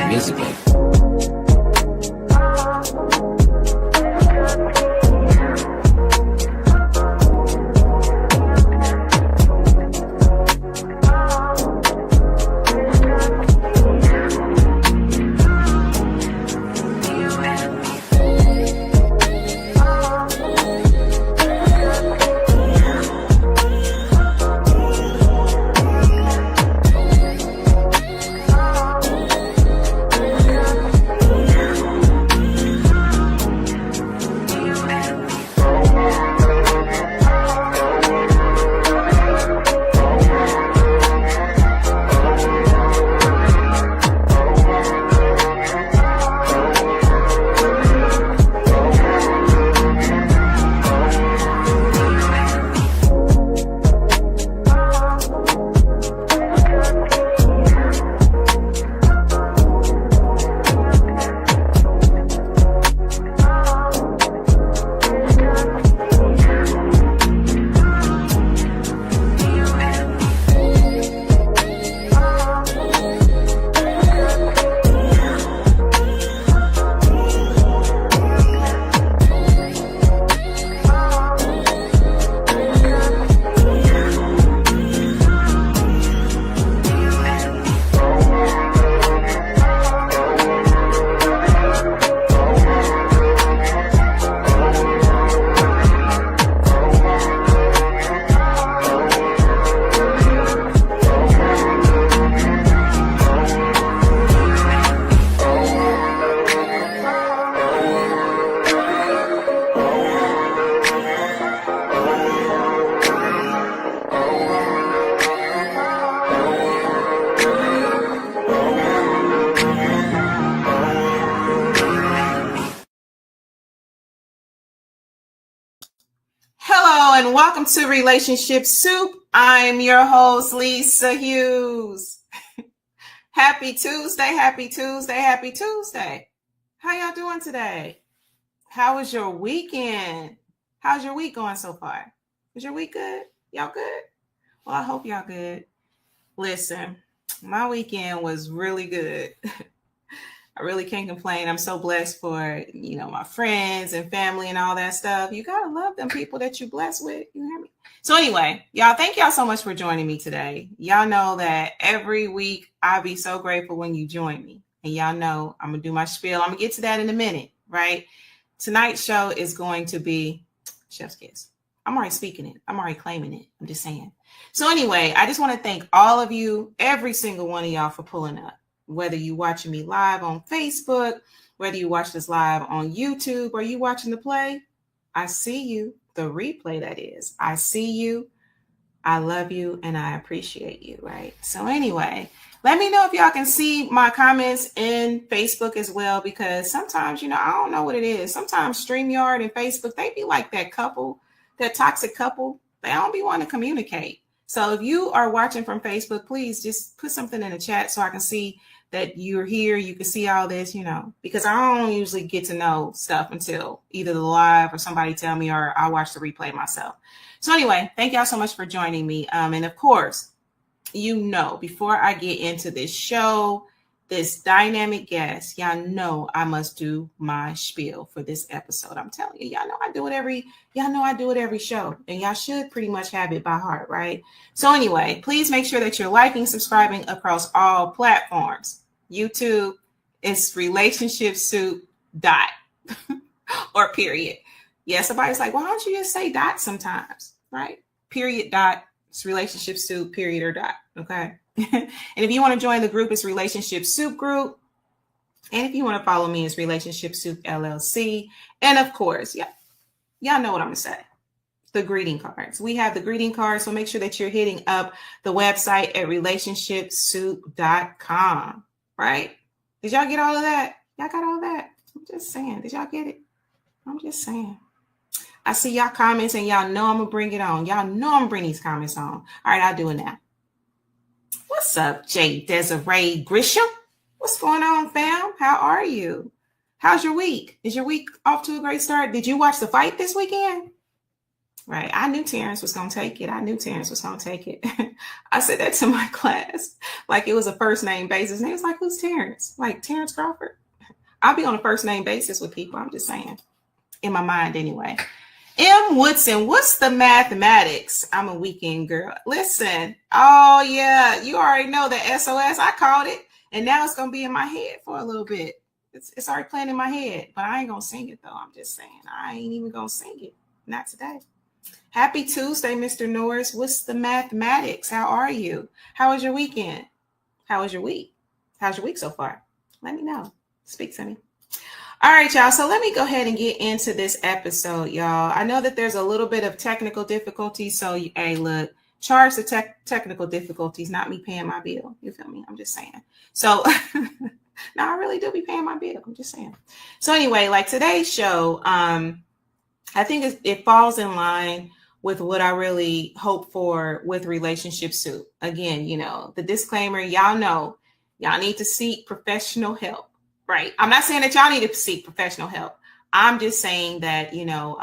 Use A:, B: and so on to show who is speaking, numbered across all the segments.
A: Music.
B: And welcome to Relationship Soup. I'm your host, Lisa Hughes. Happy Tuesday. How y'all doing today? How was your weekend? How's your week going so far? Was your week good? Y'all good? Well, I hope y'all good. Listen, my weekend was really good. I really can't complain. I'm so blessed for, my friends and family and all that stuff. You got to love them people that you blessed with. You hear me? So anyway, y'all, thank y'all so much for joining me today. Y'all know that every week I'll be so grateful when you join me. And y'all know I'm going to do my spiel. I'm going to get to that in a minute, right? Tonight's show is going to be Chef's Kiss. I'm already speaking it. I'm already claiming it. I'm just saying. So anyway, I just want to thank all of you, every single one of y'all for pulling up. Whether you watching me live on Facebook, whether you watch this live on YouTube, or you watching the play, I see you, the replay that is. I see you, I love you, and I appreciate you, right? So anyway, let me know if y'all can see my comments in Facebook as well, because sometimes, I don't know what it is. Sometimes StreamYard and Facebook, they be like that couple, that toxic couple. They don't be wanting to communicate. So if you are watching from Facebook, please just put something in the chat so I can see that you're here. You can see all this, because I don't usually get to know stuff until either the live or somebody tell me, or I'll watch the replay myself. So anyway, thank y'all so much for joining me. And of course, before I get into this show, this dynamic guest, y'all know I must do my spiel for this episode. I'm telling you, y'all know I do it every show, and y'all should pretty much have it by heart, right? So anyway, please make sure that you're liking, subscribing across all platforms. YouTube is Relationship Soup dot or period. Yeah, somebody's like, why don't you just say dot sometimes, right? Period dot. It's Relationship Soup period or dot. Okay. And if you want to join the group, it's Relationship Soup Group. And if you want to follow me, it's Relationship Soup LLC. And of course, y'all know what I'm going to say. The greeting cards. We have the greeting cards. So make sure that you're hitting up the website at relationshipsoup.com. Right? Did y'all get all of that? Y'all got all that? I'm just saying. Did y'all get it? I'm just saying. I see y'all comments, and y'all know I'm going to bring it on. Y'all know I'm going to bring these comments on. All right, I'll do it now. What's up, J. Desiree Grisham? What's going on, fam? How are you? How's your week? Is your week off to a great start? Did you watch the fight this weekend? Right. I knew Terrence was going to take it. I knew Terrence was going to take it. I said that to my class, like it was a first name basis. And he was like, who's Terrence? Like Terrence Crawford? I'll be on a first name basis with people. I'm just saying, in my mind anyway. M. Woodson, what's the mathematics? I'm a weekend girl. Listen. Oh, yeah. You already know the SOS. I called it. And now it's going to be in my head for a little bit. It's already playing in my head. But I ain't going to sing it, though. I'm just saying. I ain't even going to sing it. Not today. Happy Tuesday, Mr. Norris. What's the mathematics? How are you? How was your weekend? How was your week? How's your week so far? Let me know. Speak to me. All right, y'all. So let me go ahead and get into this episode, y'all. I know that there's a little bit of technical difficulties. So, hey, look, charge the technical difficulties, not me paying my bill. You feel me? I'm just saying. So now I really do be paying my bill. I'm just saying. So anyway, like today's show, I think it falls in line with what I really hope for with Relationship Soup. Again, you know, the disclaimer, y'all know, y'all need to seek professional help, right? I'm not saying that y'all need to seek professional help. I'm just saying that, you know,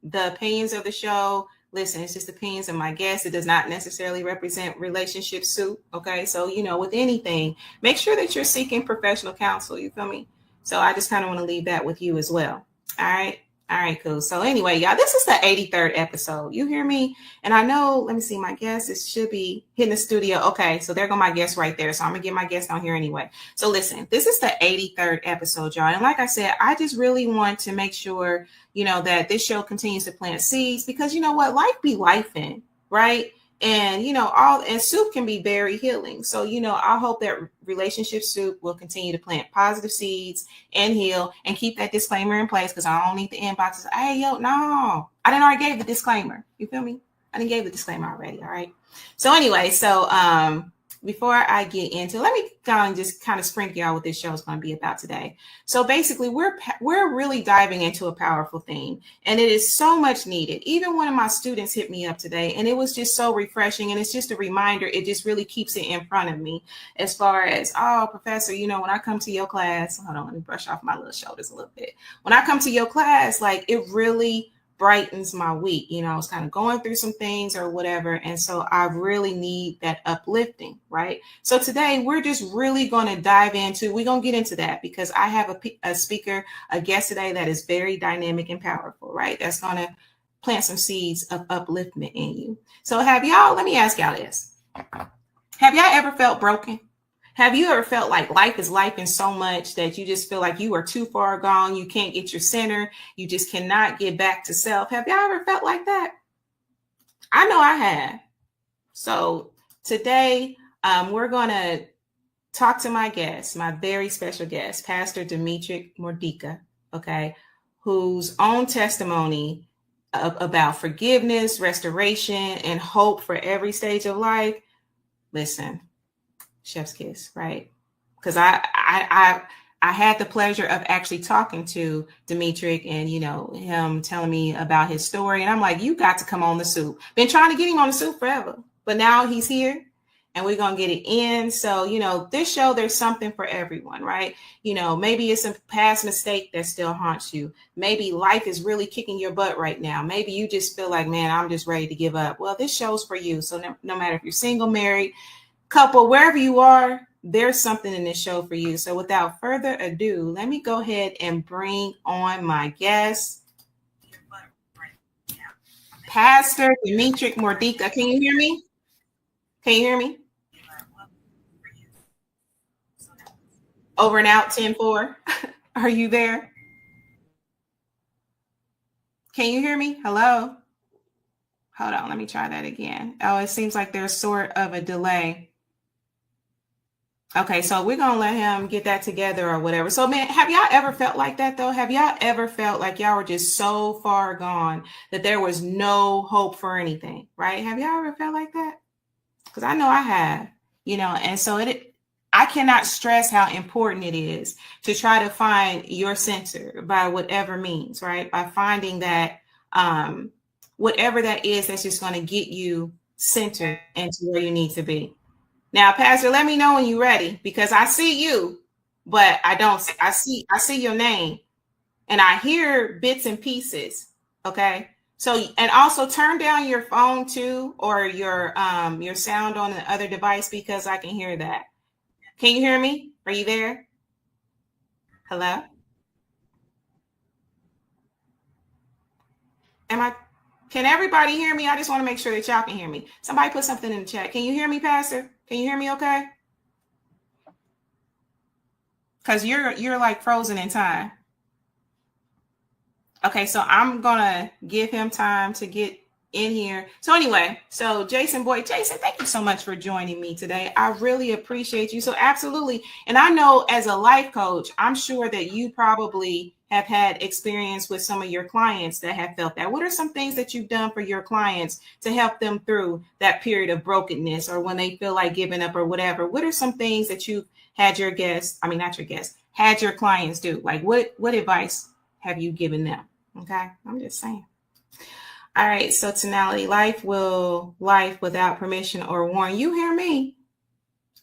B: the opinions of the show, listen, it's just opinions of my guests. It does not necessarily represent Relationship Soup, okay? So, you know, with anything, make sure that you're seeking professional counsel, you feel me? So I just kind of want to leave that with you as well, all right? All right, cool. So anyway, y'all, this is the 83rd episode. You hear me? And I know, let me see, my guest, it should be hitting the studio. Okay, so there go my guest right there. So I'm going to get my guest on here anyway. So listen, this is the 83rd episode, y'all. And like I said, I just really want to make sure, you know, that this show continues to plant seeds because you know what? Life be lifing, right? And, you know, and soup can be very healing. So, you know, I hope that Relationship Soup will continue to plant positive seeds and heal and keep that disclaimer in place because I don't need the inboxes. Hey, yo, no, I didn't already gave the disclaimer. You feel me? I didn't give the disclaimer already. All right. So anyway, so before I get into, let me go and just kind of sprinkle y'all what this show is going to be about today. So basically, we're really diving into a powerful theme, and it is so much needed. Even one of my students hit me up today, and it was just so refreshing, and it's just a reminder. It just really keeps it in front of me as far as, oh, professor, you know, when I come to your class, hold on, let me brush off my little shoulders a little bit. When I come to your class, like it really brightens my week. You know, I was kind of going through some things or whatever. And so I really need that uplifting, right? So today we're just really going to dive into, we're going to get into that because I have a speaker, a guest today that is very dynamic and powerful, right? That's going to plant some seeds of upliftment in you. So let me ask y'all this. Have y'all ever felt broken? Have you ever felt like life is life in so much that you just feel like you are too far gone? You can't get your center. You just cannot get back to self. Have y'all ever felt like that? I know I have. So today we're going to talk to my guest, my very special guest, Pastor Demetric Mordika, okay, whose own testimony about forgiveness, restoration, and hope for every stage of life. Listen. Chef's kiss, right? Because I had the pleasure of actually talking to Demetric and, you know, him telling me about his story. And I'm like, you got to come on the soup. Been trying to get him on the soup forever, but now he's here and we're going to get it in. So, you know, this show, there's something for everyone, right? You know, maybe it's a past mistake that still haunts you. Maybe life is really kicking your butt right now. Maybe you just feel like, man, I'm just ready to give up. Well, this show's for you. So no matter if you're single, married, couple, wherever you are, there's something in this show for you. So without further ado, let me go ahead and bring on my guest, Pastor Demetric Mordika. Can you hear me? Can you hear me? Over and out, 10-4. Are you there? Can you hear me? Hello? Hold on, let me try that again. Oh, it seems like there's sort of a delay. Okay, so we're going to let him get that together or whatever. So, man, have y'all ever felt like that, though? Have y'all ever felt like y'all were just so far gone that there was no hope for anything, right? Have y'all ever felt like that? Because I know I have, you know, and so I cannot stress how important it is to try to find your center by whatever means, right? By finding that whatever that is that's just going to get you centered into where you need to be. Now, Pastor, let me know when you're ready because I see you, but I see your name and I hear bits and pieces. Okay. So, and also turn down your phone too, or your sound on the other device, because I can hear that. Can you hear me? Are you there? Hello? Am I? Can everybody hear me? I just want to make sure that y'all can hear me. Somebody put something in the chat. Can you hear me, Pastor? Can you hear me okay? Because you're like frozen in time. Okay, so I'm gonna give him time to get in here. So anyway, so Jason, thank you so much for joining me today. I really appreciate you. So absolutely. And I know as a life coach, I'm sure that you probably have had experience with some of your clients that have felt that. What are some things that you've done for your clients to help them through that period of brokenness, or when they feel like giving up or whatever? What are some things that you've had your had your clients do? Like what advice have you given them? Okay, I'm just saying. All right, so tonality, life without permission or warning. You hear me?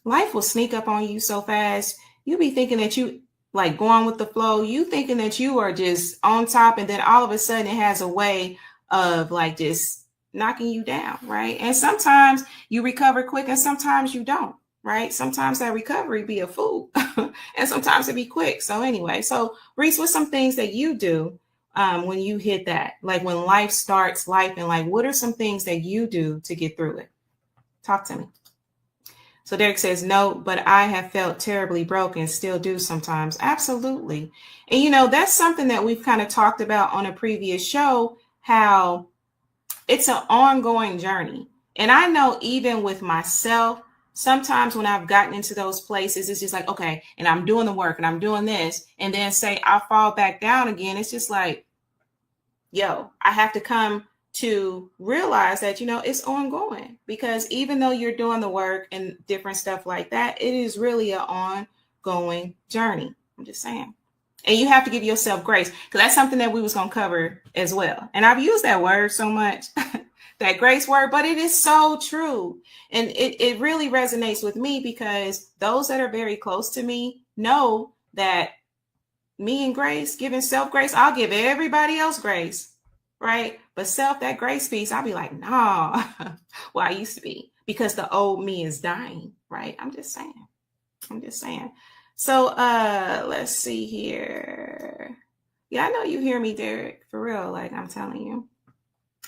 B: Life will sneak up on you so fast. You be thinking that you like going with the flow. You thinking that you are just on top, and then all of a sudden it has a way of like just knocking you down, right? And sometimes you recover quick, and sometimes you don't, right? Sometimes that recovery be a fool, and sometimes it be quick. So anyway, so Reese, what's some things that you do when you hit that, like when life starts life, and like what are some things that you do to get through it? Talk to me. So Derek says, no, but I have felt terribly broken, still do sometimes. Absolutely. And, you know, that's something that we've kind of talked about on a previous show, how it's an ongoing journey. And I know even with myself, sometimes when I've gotten into those places, it's just like, okay, and I'm doing the work and I'm doing this, and then say I fall back down again. It's just like, yo, I have to come to realize that, you know, it's ongoing, because even though you're doing the work and different stuff like that, it is really an ongoing journey. I'm just saying. And you have to give yourself grace, because that's something that we was going to cover as well. And I've used that word so much, that grace word, but it is so true. And it really resonates with me, because those that are very close to me know that me and grace, giving self grace, I'll give everybody else grace. Right? But self, that grace piece, I'll be like, nah. Well, I used to be, because the old me is dying. Right? I'm just saying. So let's see here. Yeah, I know you hear me, Derek, for real. Like, I'm telling you.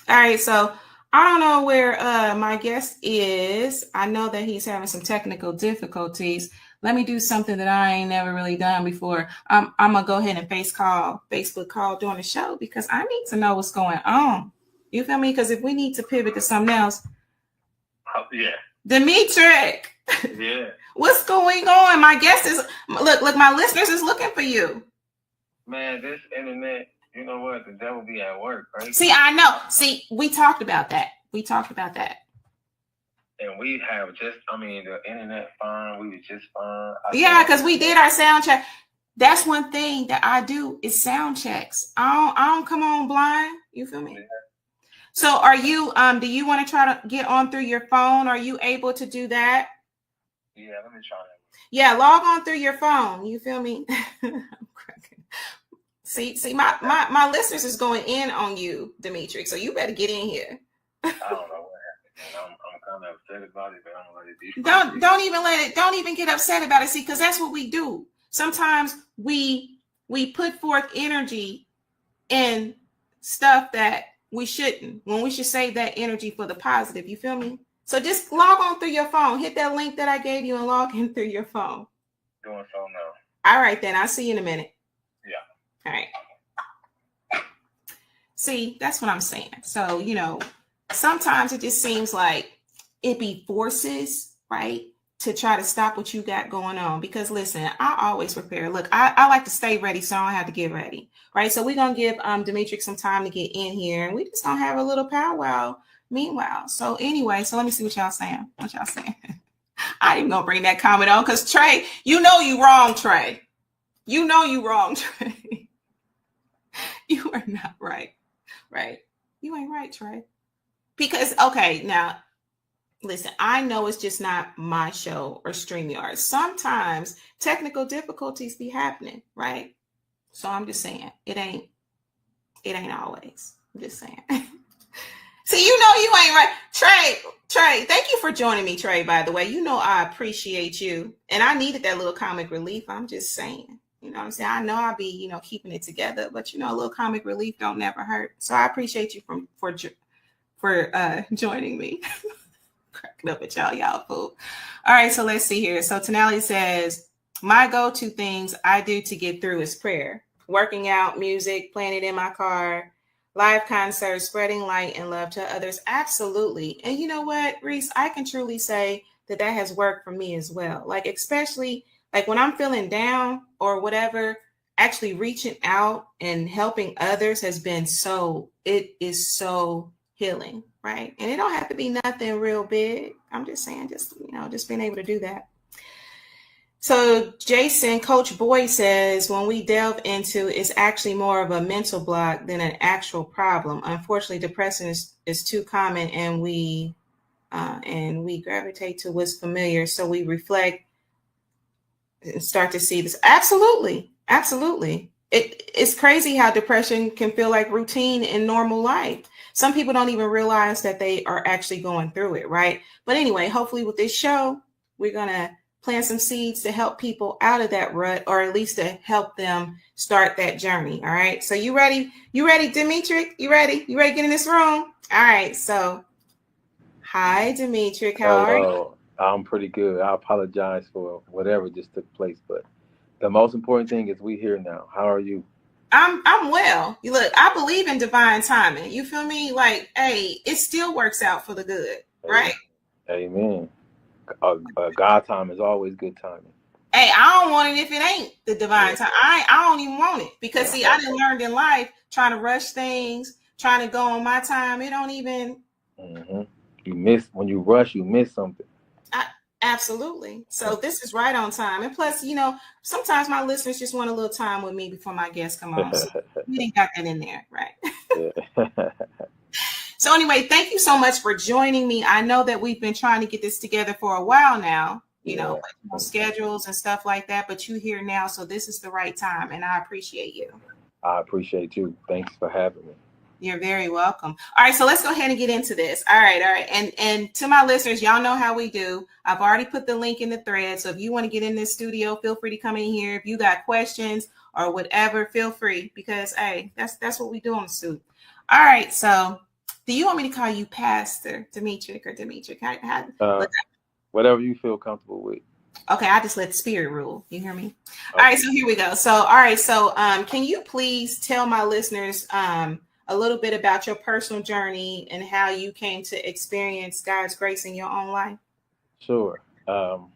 B: All right, so I don't know where my guest is. I know that he's having some technical difficulties. Let me do something that I ain't never really done before. I'm gonna go ahead and Facebook call during the show, because I need to know what's going on. You feel me? Because if we need to pivot to something else.
A: Oh, yeah.
B: Demetric.
A: Yeah.
B: What's going on? My guest is look, my listeners is looking for you.
A: Man, this internet, you know what? The devil be at work, right?
B: See, I know. See, we talked about that.
A: And we have the internet fine. We was just fine.
B: Yeah, because we did our sound check. That's one thing that I do is sound checks. I don't come on blind. You feel me? Yeah. So are you, do you want to try to get on through your phone? Are you able to do that?
A: Yeah, let me try that.
B: Yeah, log on through your phone. You feel me? See, my listeners is going in on you, Demetric. So you better get in here.
A: I don't know what happened. I'm kind of upset about it, but I'm gonna let it be.
B: Don't even get upset about it. See, because that's what we do. Sometimes we put forth energy in stuff that we shouldn't, when we should save that energy for the positive. You feel me? So just log on through your phone. Hit that link that I gave you and log in through your phone.
A: Doing so now.
B: All right, then. I'll see you in a minute.
A: Yeah.
B: All right. See, that's what I'm saying. So, you know, sometimes it just seems like it be forces, right, to try to stop what you got going on. Because listen, I always prepare. Look, I like to stay ready, so I don't have to get ready, right? So we're going to give Demetric some time to get in here, and we just going to have a little powwow meanwhile. So anyway, so let me see what y'all saying. I ain't going to bring that comment on, because Trey, you know you wrong, Trey. You know you wrong, Trey. You are not right. Right? You ain't right, Trey. Because, okay, now, listen, I know it's just not my show or StreamYard. Sometimes technical difficulties be happening, right? So I'm just saying, it ain't always. I'm just saying. See, you ain't right. Trey, thank you for joining me, Trey, by the way. I appreciate you. And I needed that little comic relief. I'm just saying. You know what I'm saying? I know I'll be, keeping it together, but a little comic relief don't never hurt. So I appreciate you for joining me. Cracking up at y'all fool. All right, so let's see here. So Tenali says, my go-to things I do to get through is prayer, working out, music, playing it in my car, live concerts, spreading light and love to others. Absolutely. And you know what, Reese, I can truly say that has worked for me as well. Like, especially like when I'm feeling down or whatever, actually reaching out and helping others it is so healing, right? And it don't have to be nothing real big. I'm just saying, just being able to do that. So Jason, Coach Boyd says, when we delve into, it's actually more of a mental block than an actual problem. Unfortunately, depression is too common, and we gravitate to what's familiar. So we reflect and start to see this. Absolutely. It's crazy how depression can feel like routine in normal life. Some people don't even realize that they are actually going through it, right? But anyway, hopefully with this show, we're going to plant some seeds to help people out of that rut, or at least to help them start that journey. All right. So you ready? Dimitri? You ready? You ready to get in this room? All right. So hi, Dimitri. How are you?
C: I'm pretty good. I apologize for whatever just took place, but the most important thing is we here now. How are you?
B: I'm well. You look, I believe in divine timing. You feel me? Like, hey, it still works out for the good, right?
C: Amen. God time is always good timing.
B: Hey, I don't want it if it ain't the divine time. I don't even want it, because see, I done learned in life trying to rush things, trying to go on my time. It don't even.
C: Mm-hmm. You miss when you rush. You miss something.
B: Absolutely. So this is right on time. And plus, sometimes my listeners just want a little time with me before my guests come on. So we didn't got that in there, right? So anyway, thank you so much for joining me. I know that we've been trying to get this together for a while now, schedules and stuff like that, but you're here now. So this is the right time, and I appreciate you.
C: I appreciate you. Thanks for having me.
B: You're very welcome. All right, so let's go ahead and get into this. All right. And to my listeners, y'all know how we do. I've already put the link in the thread. So if you want to get in this studio, feel free to come in here. If you got questions or whatever, feel free, because hey, that's what we do on the Stoop. All right. So do you want me to call you Pastor Dimitri or Dimitri?
C: Whatever you feel comfortable with.
B: Okay, I just let the spirit rule. You hear me? Okay. All right, so here we go. So can you please tell my listeners a little bit about your personal journey and how you came to experience God's grace in your own life?
C: Sure. Well,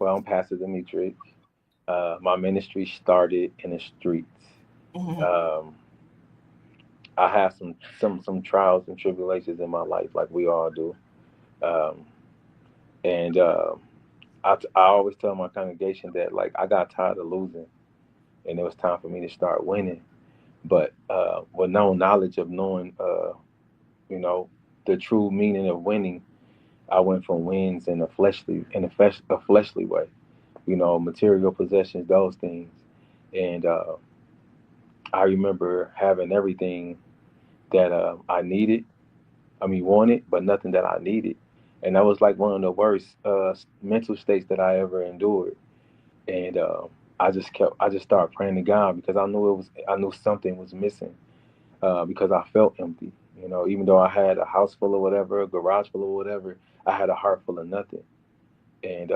C: I'm Pastor Dimitri. My ministry started in the streets. Mm-hmm. I have some trials and tribulations in my life, like we all do. I always tell my congregation that, like, I got tired of losing, and it was time for me to start winning. But with no knowledge of knowing, the true meaning of winning, I went from wins in a fleshly way, material possessions, those things. And I remember having everything that I wanted, but nothing that I needed. And that was like one of the worst mental states that I ever endured. And I just started praying to God, because I knew something was missing, because I felt empty. Even though I had a house full of whatever, a garage full of whatever, I had a heart full of nothing. And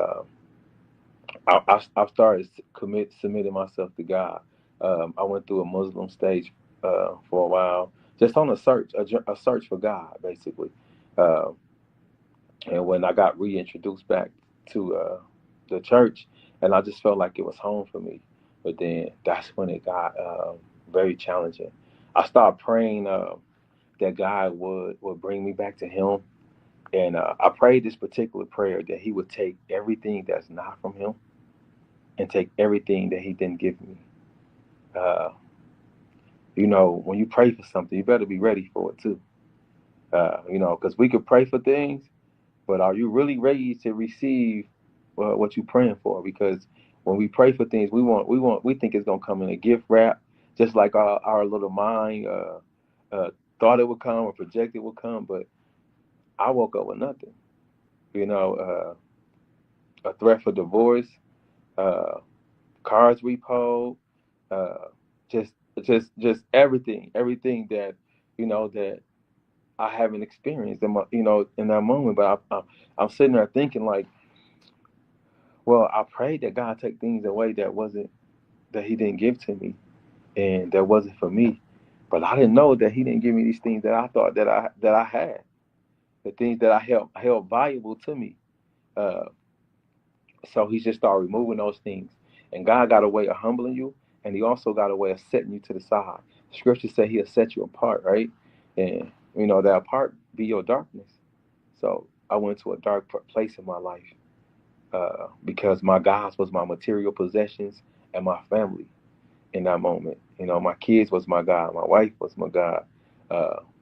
C: I started submitting myself to God. I went through a Muslim stage for a while, just on a search for God, basically. And when I got reintroduced back to the church, and I just felt like it was home for me. But then that's when it got very challenging. I started praying that God would bring me back to Him. And I prayed this particular prayer, that He would take everything that's not from Him and take everything that He didn't give me. When you pray for something, you better be ready for it too. Because we could pray for things, but are you really ready to receive what you're praying for? Because when we pray for things, we think it's gonna come in a gift wrap, just like our little mind thought it would come or projected would come, but I woke up with nothing. You know, a threat for divorce, uh, cars repo, uh, just just everything that that I haven't experienced in my in that moment. But I'm sitting there thinking like, well, I prayed that God take things away that He didn't give to me and that wasn't for me. But I didn't know that He didn't give me these things that I thought that I had, the things that I held valuable to me. Uh, so He just started removing those things. And God got a way of humbling you, and He also got a way of setting you to the side. Scripture said He'll set you apart, right? And that apart be your darkness. So I went to a dark place in my life because my gods was my material possessions and my family in that moment. My kids was my God, my wife was my God.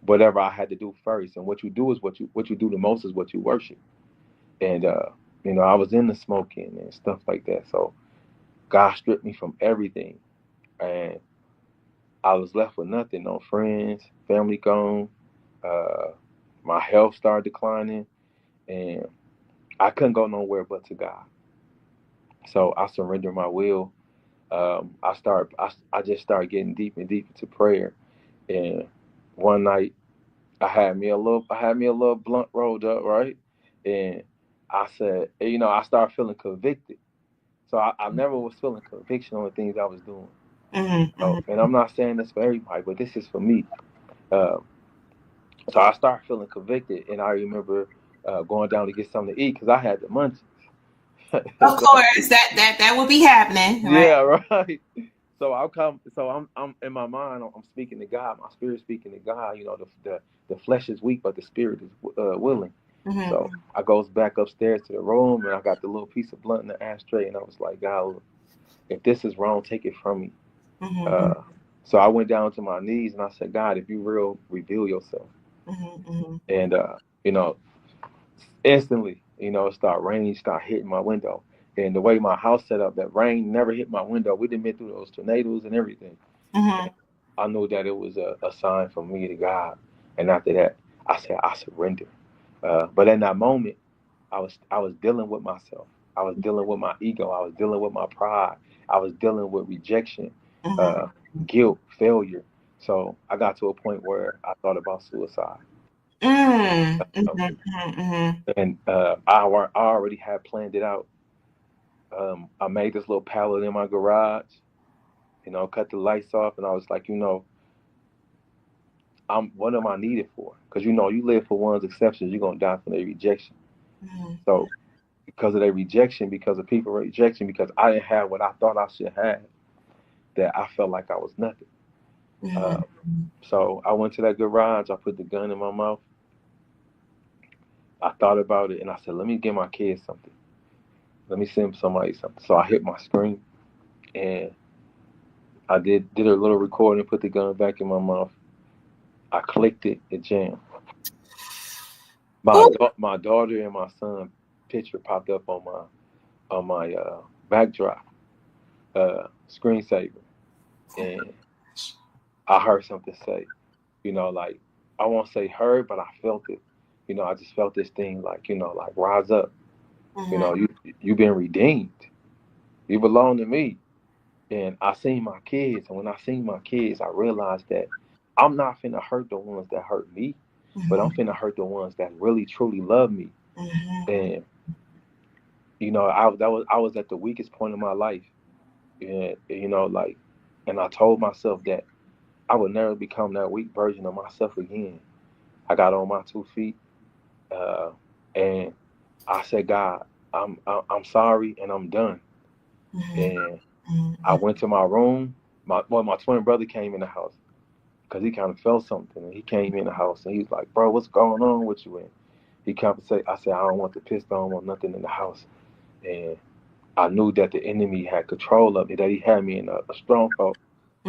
C: Whatever I had to do first, and what you do is what you do the most is what you worship. And I was in the smoking and stuff like that. So God stripped me from everything, and I was left with nothing. No friends, family gone. Uh, my health started declining, and I couldn't go nowhere but to God. So I surrendered my will. I just started getting deep and deep into prayer. And one night I had me a little blunt rolled up, right? And I said, I started feeling convicted. So I never was feeling conviction on the things I was doing. And I'm not saying this for everybody, but this is for me. Uh, so I started feeling convicted, and I remember going down to get something to eat because I had the munchies.
B: Of course, that will be happening, right?
C: Yeah, right. So I'm in my mind. I'm speaking to God. My spirit speaking to God. The flesh is weak, but the spirit is willing.
B: Mm-hmm.
C: So I goes back upstairs to the room, and I got the little piece of blunt in the ashtray, and I was like, God, if this is wrong, take it from me.
B: Mm-hmm.
C: So I went down to my knees and I said, God, if you real, reveal yourself.
B: Mm-hmm.
C: And you know, instantly, it started raining, start hitting my window. And the way my house set up, that rain never hit my window. We didn't been through those tornadoes and everything.
B: Mm-hmm.
C: I knew that it was a sign from me to God. And after that, I said, I surrender. But in that moment, I was dealing with myself. I was dealing with my ego. I was dealing with my pride. I was dealing with rejection,
B: Mm-hmm.
C: uh, guilt, failure. So I got to a point where I thought about suicide.
B: Mm-hmm.
C: Um,
B: Mm-hmm.
C: and I already had planned it out. I made this little pallet in my garage, cut the lights off, and I was like, what am I needed for? Because you live for one's exceptions, you're gonna die from their rejection.
B: Mm-hmm.
C: So because of their rejection, because of people rejection, because I didn't have what I thought I should have, that I felt like I was nothing. Uh,
B: Mm-hmm.
C: so I went to that garage, I put the gun in my mouth, I thought about it, and I said, let me give my kids something. Let me send somebody something. So I hit my screen, and I did a little recording, put the gun back in my mouth. I clicked it, it jammed.
B: Ooh.
C: My daughter and my son picture popped up on my backdrop screensaver, and I heard something say, like I won't say heard, but I felt it. I just felt this thing like like rise up.
B: Mm-hmm.
C: You've been redeemed. You belong to me. And I seen my kids, and when I seen my kids, I realized that I'm not finna hurt the ones that hurt me, but I'm finna hurt the ones that really truly love me.
B: Mm-hmm.
C: And I was at the weakest point in my life, and like, and I told myself that I would never become that weak version of myself again. I got on my 2 feet, uh, and I said, God, I'm sorry, and I'm done. And I went to my room. My twin brother came in the house because he kind of felt something, and he came in the house and he was like, "Bro, what's going on with you?" And he kind of said, "I said I don't want the pistol, I don't want nothing in the house." And I knew that the enemy had control of me, that he had me in a stronghold.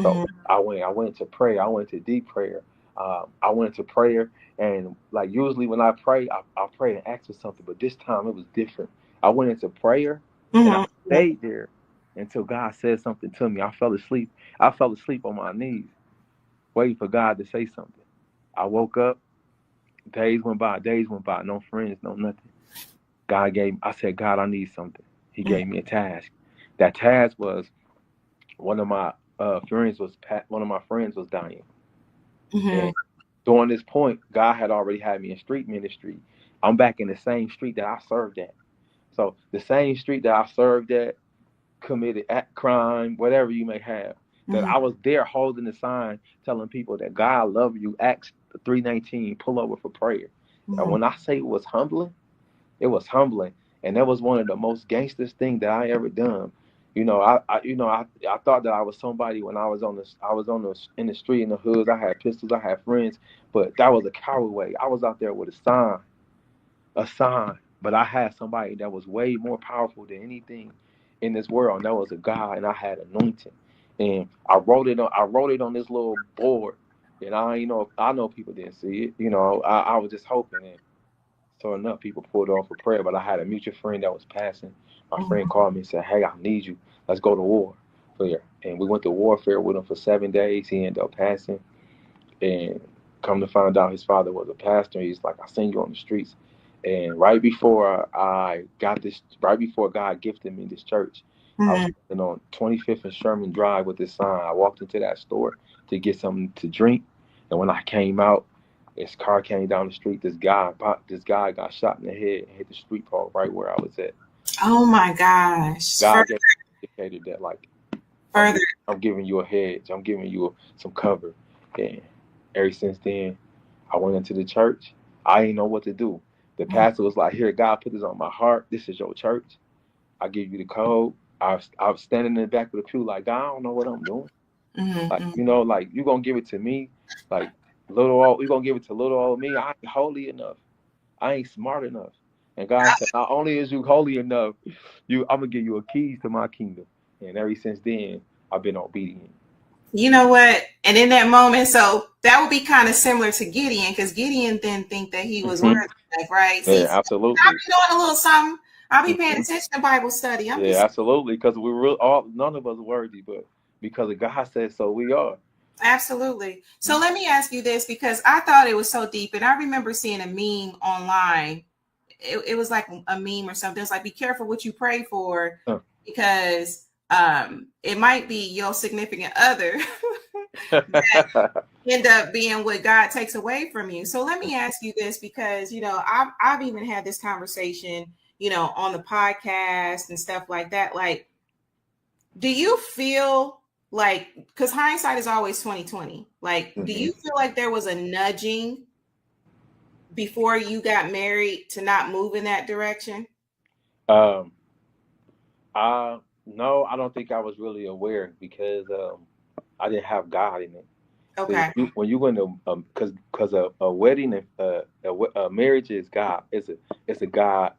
C: So
B: Mm-hmm.
C: I went to prayer. I went to deep prayer. I went to prayer, and like usually when I pray, I pray and ask for something, but this time it was different. I went into prayer, and I
B: Mm-hmm.
C: stayed there until God said something to me. I fell asleep. I fell asleep on my knees, waiting for God to say something. I woke up, days went by, no friends, no nothing. I said, God, I need something. He gave me a task. That task was one of my one of my friends was dying. And during this point, God had already had me in street ministry. I'm back in the same street that I served at. So the same street that I served at, committed crime, whatever you may have, that I was there holding the sign telling people that God love you, Acts 3:19, pull over for prayer. And when I say it was humbling, and that was one of the most gangsters thing that I ever done. I thought that I was somebody when I was in the street, in the hoods. I had pistols, I had friends, but that was a coward way. I was out there with a sign, but I had somebody that was way more powerful than anything in this world, and that was a God, and I had anointing, and I wrote it on this little board, and I know people didn't see it. I was just hoping, and so enough people pulled on for prayer. But I had a mutual friend that was passing. My friend called me and said, "Hey, I need you. Let's go to war." And we went to warfare with him for 7 days. He ended up passing, and come to find out, his father was a pastor. He's like, "I seen you on the streets." And right before God gifted me this church, I was on 25th and Sherman Drive with this sign. I walked into that store to get something to drink, and when I came out, his car came down the street. This guy got shot in the head and hit the street pole right where I was at.
B: Oh my gosh!
C: God indicated that, like, I'm giving you a hedge. I'm giving you some cover. And ever since then, I went into the church. I didn't know what to do. The pastor was like, "Here, God put this on my heart. This is your church. I give you the code." I was standing in the back of the pew like, "God, I don't know what I'm doing." Like, you gonna give it to me? Like, you gonna give it to little old me? I ain't holy enough. I ain't smart enough. And God said, not only is you holy enough, I'm gonna give you a keys to my kingdom. And ever since then, I've been obedient.
B: You know what? And in that moment, so that would be kind of similar to Gideon, because Gideon didn't think that he was worthy, right?
C: Yeah, absolutely.
B: I'll be doing a little something. I'll be paying attention to Bible study.
C: Absolutely, because none of us are worthy, but because God said so, we are.
B: Absolutely. So let me ask you this, because I thought it was so deep, and I remember seeing a meme online. It was like a meme or something. It's like, be careful what you pray for, because it might be your significant other that end up being what God takes away from you. So let me ask you this, because I've even had this conversation, on the podcast and stuff like that. Like, do you feel like, because hindsight is always 20/20, like, do you feel like there was a nudging before you got married to not move in that direction?
C: No, I don't think I was really aware, because I didn't have God in it.
B: Okay.
C: So when you went to because a wedding and a marriage is God. It's a God.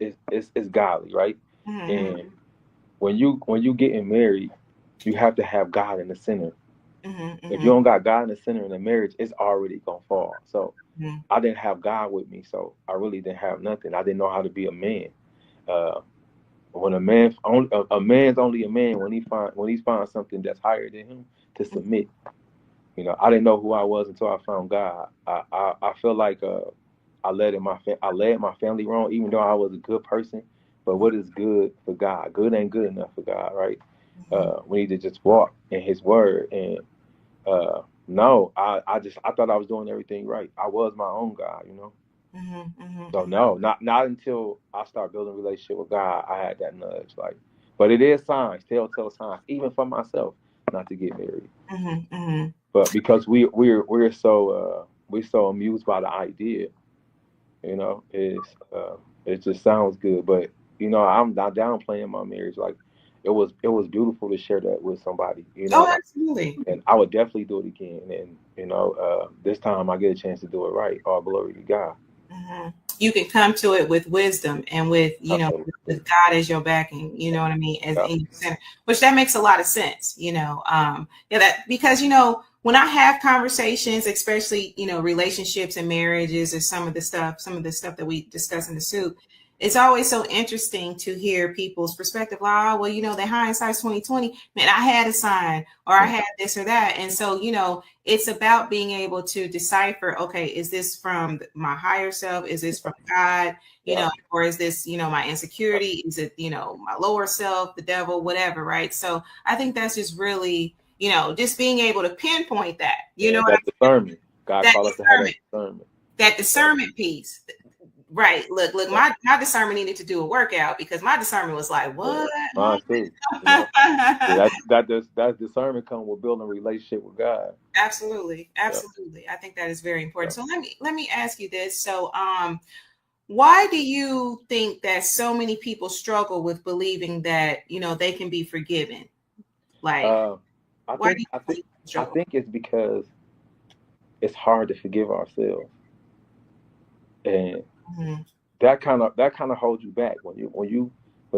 C: It's godly, right? And when you getting married, you have to have God in the center. If you don't got God in the center in the marriage, it's already gonna fall. So I didn't have God with me, so I really didn't have nothing. I didn't know how to be a man. When a man's only a man when he finds something that's higher than him to submit. I didn't know who I was until I found God. I feel like I led my family wrong, even though I was a good person. But what is good for God? Good ain't good enough for God, right? We need to just walk in His word. And no, I thought I was doing everything right. I was my own God, So no, not until I started building a relationship with God, I had that nudge. Like, but it is signs, telltale signs, even for myself, not to get married. But because we're so amused by the idea, it just sounds good. But I'm not downplaying my marriage. Like, it was beautiful to share that with somebody.
B: Oh, absolutely.
C: And I would definitely do it again. And this time I get a chance to do it right. All glory to God.
B: You can come to it with wisdom and with with God as your backing. You know what I mean? As in your center, which that makes a lot of sense. Because when I have conversations, especially relationships and marriages, or some of the stuff that we discuss in the soup, it's always so interesting to hear people's perspective. Like, oh, well, the hindsight's 2020. Man, I had a sign, or I had this or that. And so, it's about being able to decipher, okay, is this from my higher self? Is this from God? Or is this, my insecurity? Is it, my lower self, the devil, whatever, right? So I think that's just really, just being able to pinpoint that,
C: that discernment. God calls us to have that discernment.
B: That discernment piece. Right. Look, my discernment needed to do a workout, because my discernment was like, what?
C: Mine too. That discernment comes with building a relationship with God.
B: Absolutely. I think that is very important. So let me ask you this. So why do you think that so many people struggle with believing that, they can be forgiven? Like,
C: I think it's because it's hard to forgive ourselves. And that kind of holds you back when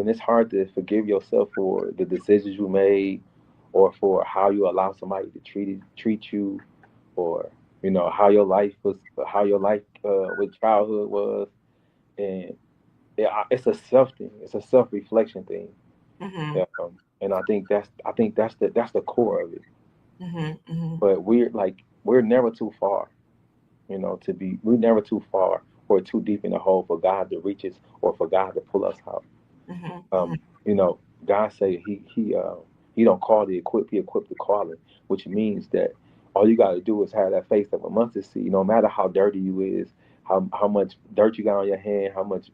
C: it's hard to forgive yourself for the decisions you made, or for how you allow somebody to treat you, or how your life with childhood was. And it's a self thing. It's a self-reflection thing. And I think that's the core of it. But we're never too far, we're never too far or too deep in the hole for God to reach us, or for God to pull us out. God say he don't call the equipped, he equipped the calling, which means that all you got to do is have that faith of a mustard seed. No matter how dirty you is, how much dirt you got on your hand, how much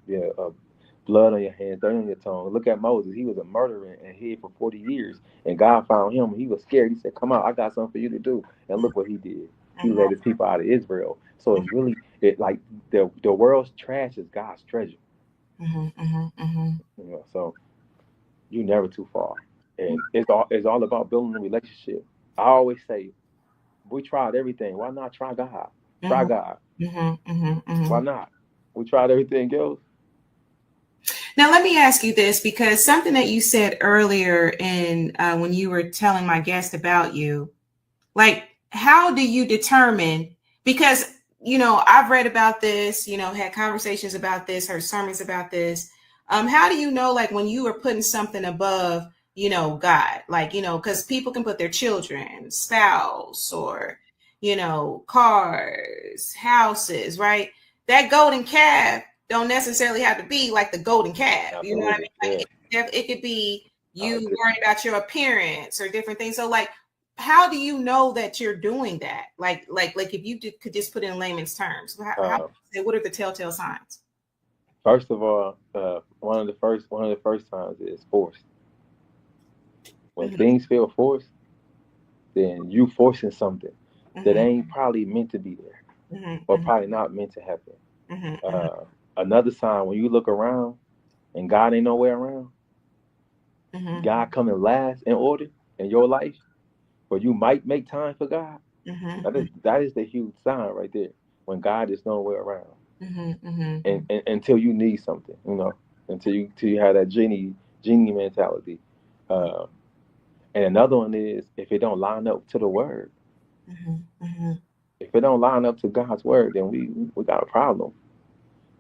C: blood on your hands, dirt on your tongue. Look at Moses. He was a murderer and hid for 40 years, and God found him. He was scared. He said, come out, I got something for you to do. And look what he did. He led his people out of Israel. So it's really like the world's trash is God's treasure. So you're never too far, and it's all about building a relationship. I always say, we tried everything. Why not try God? Try God. Why not? We tried everything else.
B: Now, let me ask you this, because something that you said earlier in when you were telling my guest about you, like, how do you determine? Because, I've read about this, had conversations about this, heard sermons about this. How do you know, like, when you are putting something above, God, like, because people can put their children, spouse, or, cars, houses, right? That golden calf don't necessarily have to be like the golden calf. You know what I mean? Like, it could be you worrying about your appearance or different things. So, like, how do you know that you're doing that? Like if you could just put in layman's terms, what are the telltale signs?
C: First of all, one of the first signs is forced. When things feel forced, then you forcing something that ain't probably meant to be there, or probably not meant to happen. Another sign, when you look around and God ain't nowhere around, God coming last in order in your life, where you might make time for God. That is the huge sign right there, when God is nowhere around. And until you need something, until you have that genie mentality. And another one is if it don't line up to the word. If it don't line up to God's word, then we got a problem.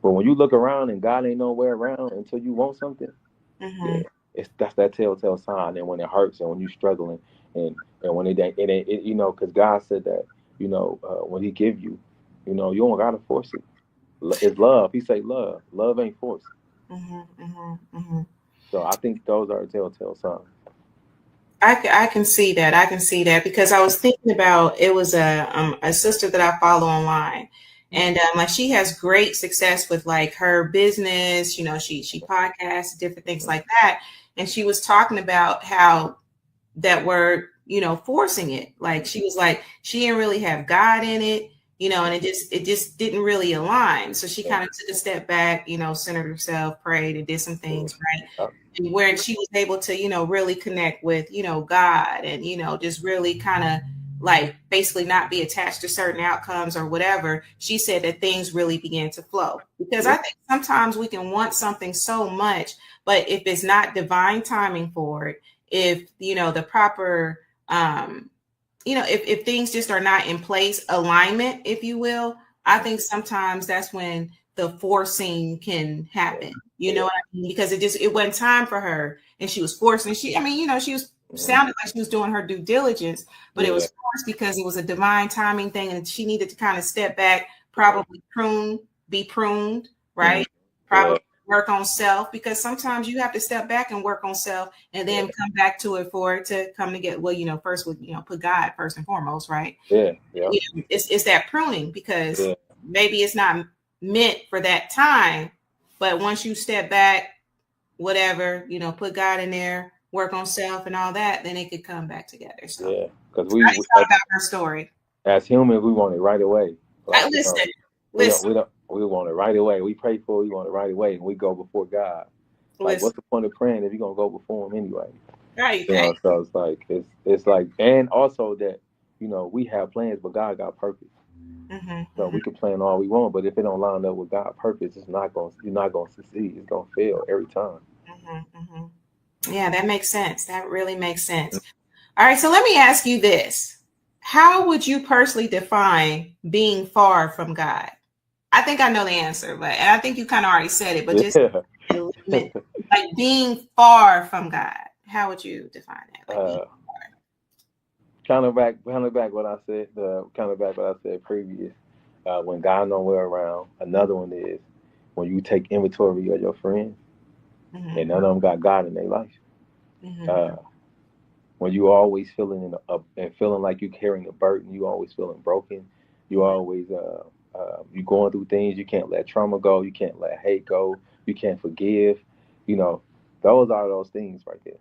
C: But when you look around and God ain't nowhere around until you want something, that's that telltale sign. And when it hurts, and when you're struggling, and when it ain't, because God said that, when He give you, you don't gotta force it. It's love. He say love. Love ain't forced. So I think those are telltale signs.
B: I can see that. I can see that, because I was thinking about, it was a sister that I follow online, and like, she has great success with like her business. She podcasts, different things like that. And she was talking about how that word, forcing it. Like, she was like, she didn't really have God in it, and it just didn't really align. So she kind of took a step back, centered herself, prayed, and did some things, right? And where she was able to, really connect with, God, and, just really kind of like basically not be attached to certain outcomes or whatever. She said that things really began to flow, because I think sometimes we can want something so much, but if it's not divine timing for it, if, the proper, if things just are not in place, alignment, if you will, I think sometimes that's when the forcing can happen. You know what I mean? Because it wasn't time for her, and she was forcing. She was sounded like she was doing her due diligence, but it was forced because it was a divine timing thing, and she needed to kind of step back, probably be pruned, right? Probably work on self, because sometimes you have to step back and work on self, and then come back to it for it to come together. Well, first with put God first and foremost, right? It's that pruning, because maybe it's not meant for that time, but once you step back, whatever, put God in there, work on self and all that, then it could come back together. So
C: because
B: I just thought about her story.
C: As humans, we want it right away.
B: Like, listen.
C: We want it right away. We pray for it, we want it right away, and we go before God. Like, what's the point of praying if you're gonna go before Him anyway?
B: Right.
C: So it's like, and also that we have plans, but God got purpose. So we can plan all we want, but if it don't line up with God's purpose, you're not gonna succeed. It's gonna fail every time.
B: Yeah, that makes sense. That really makes sense. All right, so let me ask you this: how would you personally define being far from God? I think I know the answer, and I think you kind of already said it, but just like being far from God, how would you define that?
C: Kind of back what I said previous. When God nowhere around. Another one is when you take inventory of your friends, and none of them got God in their life. When you always feeling feeling like you're carrying a burden, you always feeling broken. You always you going through things. You can't let trauma go. You can't let hate go. You can't forgive. Those are those things right there,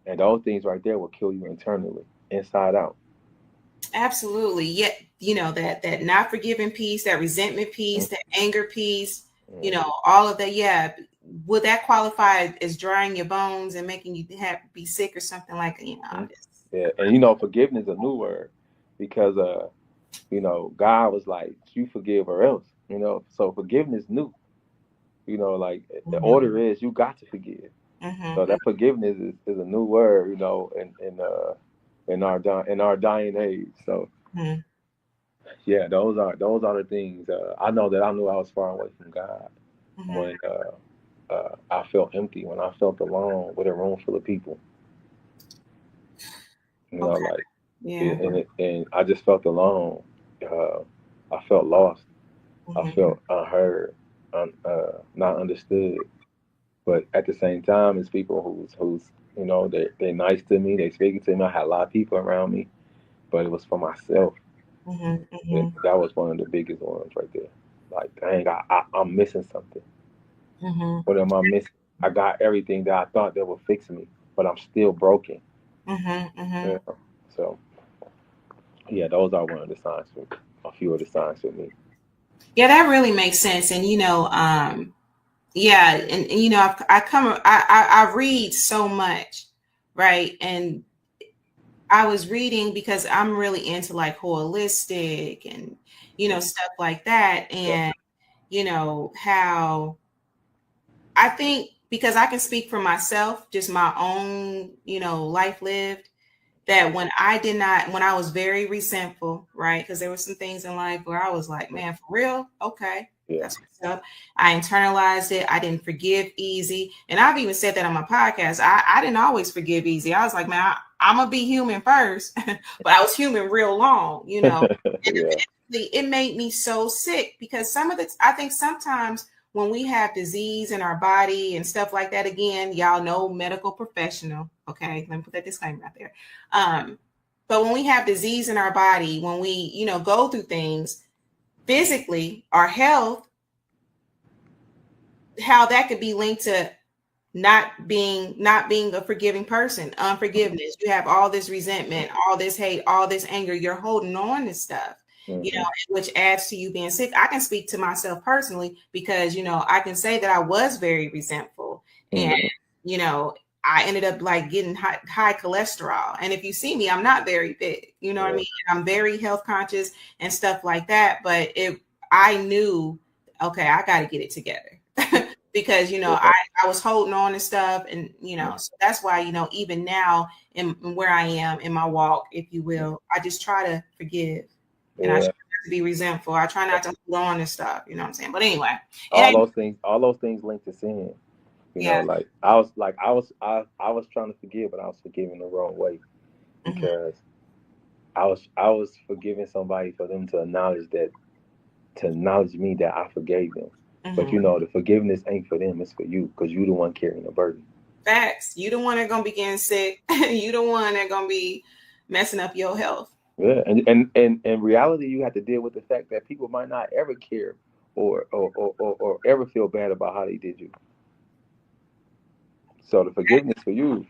C: and those things right there will kill you internally, inside out.
B: Absolutely. Yet, that not forgiving piece, that resentment piece, that anger piece, all of that. Yeah. Would that qualify as drying your bones and making you be sick or something like that?
C: Yeah. And, forgiveness is a new word, because, God was like, you forgive or else, so forgiveness new, like the order is you got to forgive. So that forgiveness is a new word, in our dying age. So those are the things. I know that I knew I was far away from God when I felt empty, when I felt alone with a room full of people. And I just felt alone. I felt lost. I felt unheard, not understood. But at the same time, it's people who's they're nice to me. They speaking to me. I had a lot of people around me, but it was for myself. And that was one of the biggest ones right there. Like, dang, I'm missing something. What am I missing? I got everything that I thought that would fix me, but I'm still broken. Yeah. So, those are one of the signs a few of the signs for me.
B: Yeah, that really makes sense. And I read so much, right? And I was reading because I'm really into like holistic and stuff like that, and how I think, because I can speak for myself, just my own life lived, that when I was very resentful, right? Because there were some things in life where I was like, man, for real? Okay. That's what's up. I internalized it. I didn't forgive easy. And I've even said that on my podcast. I didn't always forgive easy. I was like, man, I'm going to be human first. But I was human real long, And eventually it made me so sick, because I think sometimes when we have disease in our body and stuff like that, again, y'all know, medical professional. Okay, let me put that disclaimer out there. But when we have disease in our body, when we, go through things physically, our health, how that could be linked to not being a forgiving person, unforgiveness. You have all this resentment, all this hate, all this anger. You're holding on to stuff. Which adds to you being sick. I can speak to myself personally, because, I can say that I was very resentful, and, I ended up like getting high cholesterol. And if you see me, I'm not very big, what I mean? I'm very health conscious and stuff like that. But I knew, okay, I got to get it together because, I was holding on to stuff, and, so that's why, even now in where I am in my walk, if you will, I just try to forgive. And I to be resentful. I try not to hold on to stuff. You know what I'm saying? But anyway,
C: all those things linked to sin. You know, like I was trying to forgive, but I was forgiving the wrong way because I was forgiving somebody for them to acknowledge me that I forgave them. But you know, the forgiveness ain't for them; it's for you because you the one carrying the burden.
B: Facts. You the one that gonna be getting sick. You the one that gonna be messing up your health.
C: Yeah, and in reality, you have to deal with the fact that people might not ever care or ever feel bad about how they did you. So the forgiveness for you.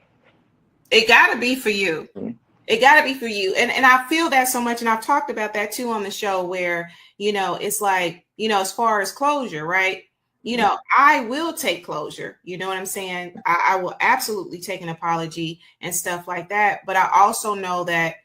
B: It gotta be for you.
C: Mm-hmm.
B: It gotta be for you. And I feel that so much. And I've talked about that too on the show where, you know, it's like, you know, as far as closure, right? You know, I will take closure. You know what I'm saying? I will absolutely take an apology and stuff like that. But I also know that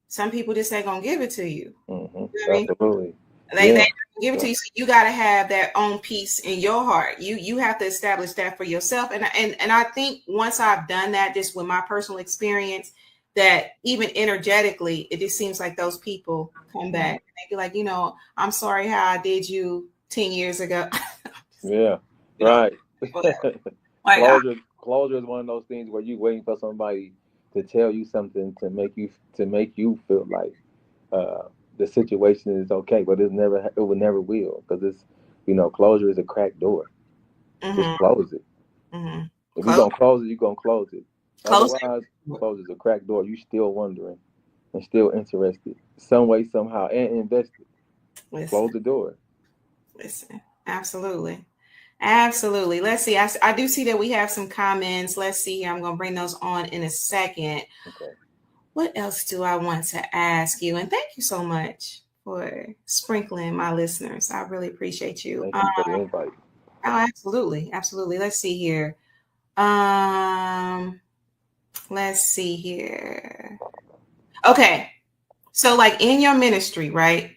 B: some people just ain't gonna give it to you.
C: Mm-hmm.
B: You know what I mean?
C: Absolutely.
B: They give it to you. So you got to have that own peace in your heart. You have to establish that for yourself. And I think once I've done that, just with my personal experience, that even energetically, it just seems like those people come back. And they be like, you know, I'm sorry how I did you 10 years ago.
C: Yeah, right.
B: Like,
C: Closure is one of those things where you waiting for somebody to tell you something to make you feel like the situation is okay, but it never will, because it's, you know, closure is a cracked door. Just close it. If you're gonna close it, you're gonna close it. Otherwise, close is a cracked door. You still wondering and still interested some way, somehow, and invested. Close the door.
B: Listen, absolutely. Let's see. I do see that we have some comments. Let's see. I'm going to bring those on in a second.
C: Okay.
B: What else do I want to ask you? And thank you so much for sprinkling my listeners. I really appreciate you.
C: Thank you for the invite.
B: Oh, absolutely. Let's see here. Let's see here. Okay. So like in your ministry, right?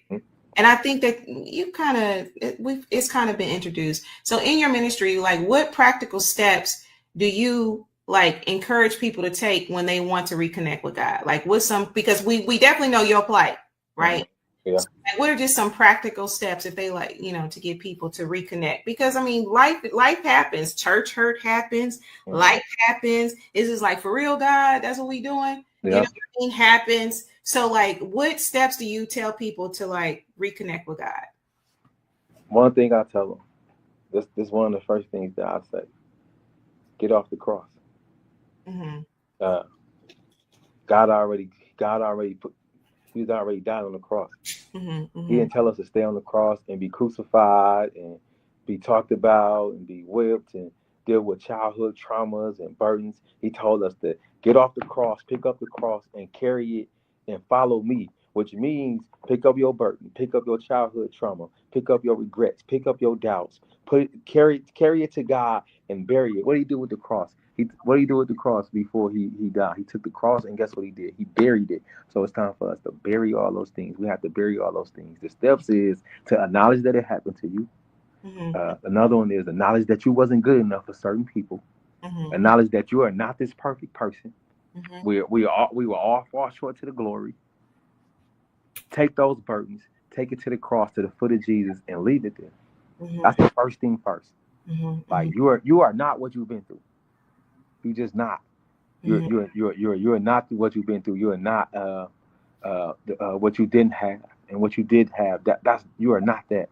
B: And I think that you it's kind of been introduced. So in your ministry, like what practical steps do you like encourage people to take when they want to reconnect with God? Like because we definitely know your plight, right?
C: Yeah.
B: So, like, what are just some practical steps if they like, you know, to get people to reconnect? Because I mean, life happens, church hurt happens, life happens. It's just like, for real, God, that's what we doing.
C: Yeah.
B: You know what I mean? Happens. So like, what steps do you tell people to like reconnect with God?
C: One thing I tell them, this is one of the first things that I say: get off the cross. God already He's already died on the cross. He didn't tell us to stay on the cross and be crucified and be talked about and be whipped and deal with childhood traumas and burdens. He told us to get off the cross, pick up the cross, and carry it and follow me, which means pick up your burden, pick up your childhood trauma, pick up your regrets, pick up your doubts, carry it to God and bury it. What did he do with the cross? What did he do with the cross before he died? He took the cross, and guess what he did? He buried it. So it's time for us to bury all those things. We have to bury all those things. The steps is to acknowledge that it happened to you. Another one is acknowledge that you wasn't good enough for certain people. Acknowledge that you are not this perfect person. We will all fall short to the glory. Take those burdens, take it to the cross, to the foot of Jesus, and leave it there. That's the first thing first. Like you are not what you've been through. You're just not. You're not what you've been through. You're not what you didn't have, and what you did have. That's you are not that.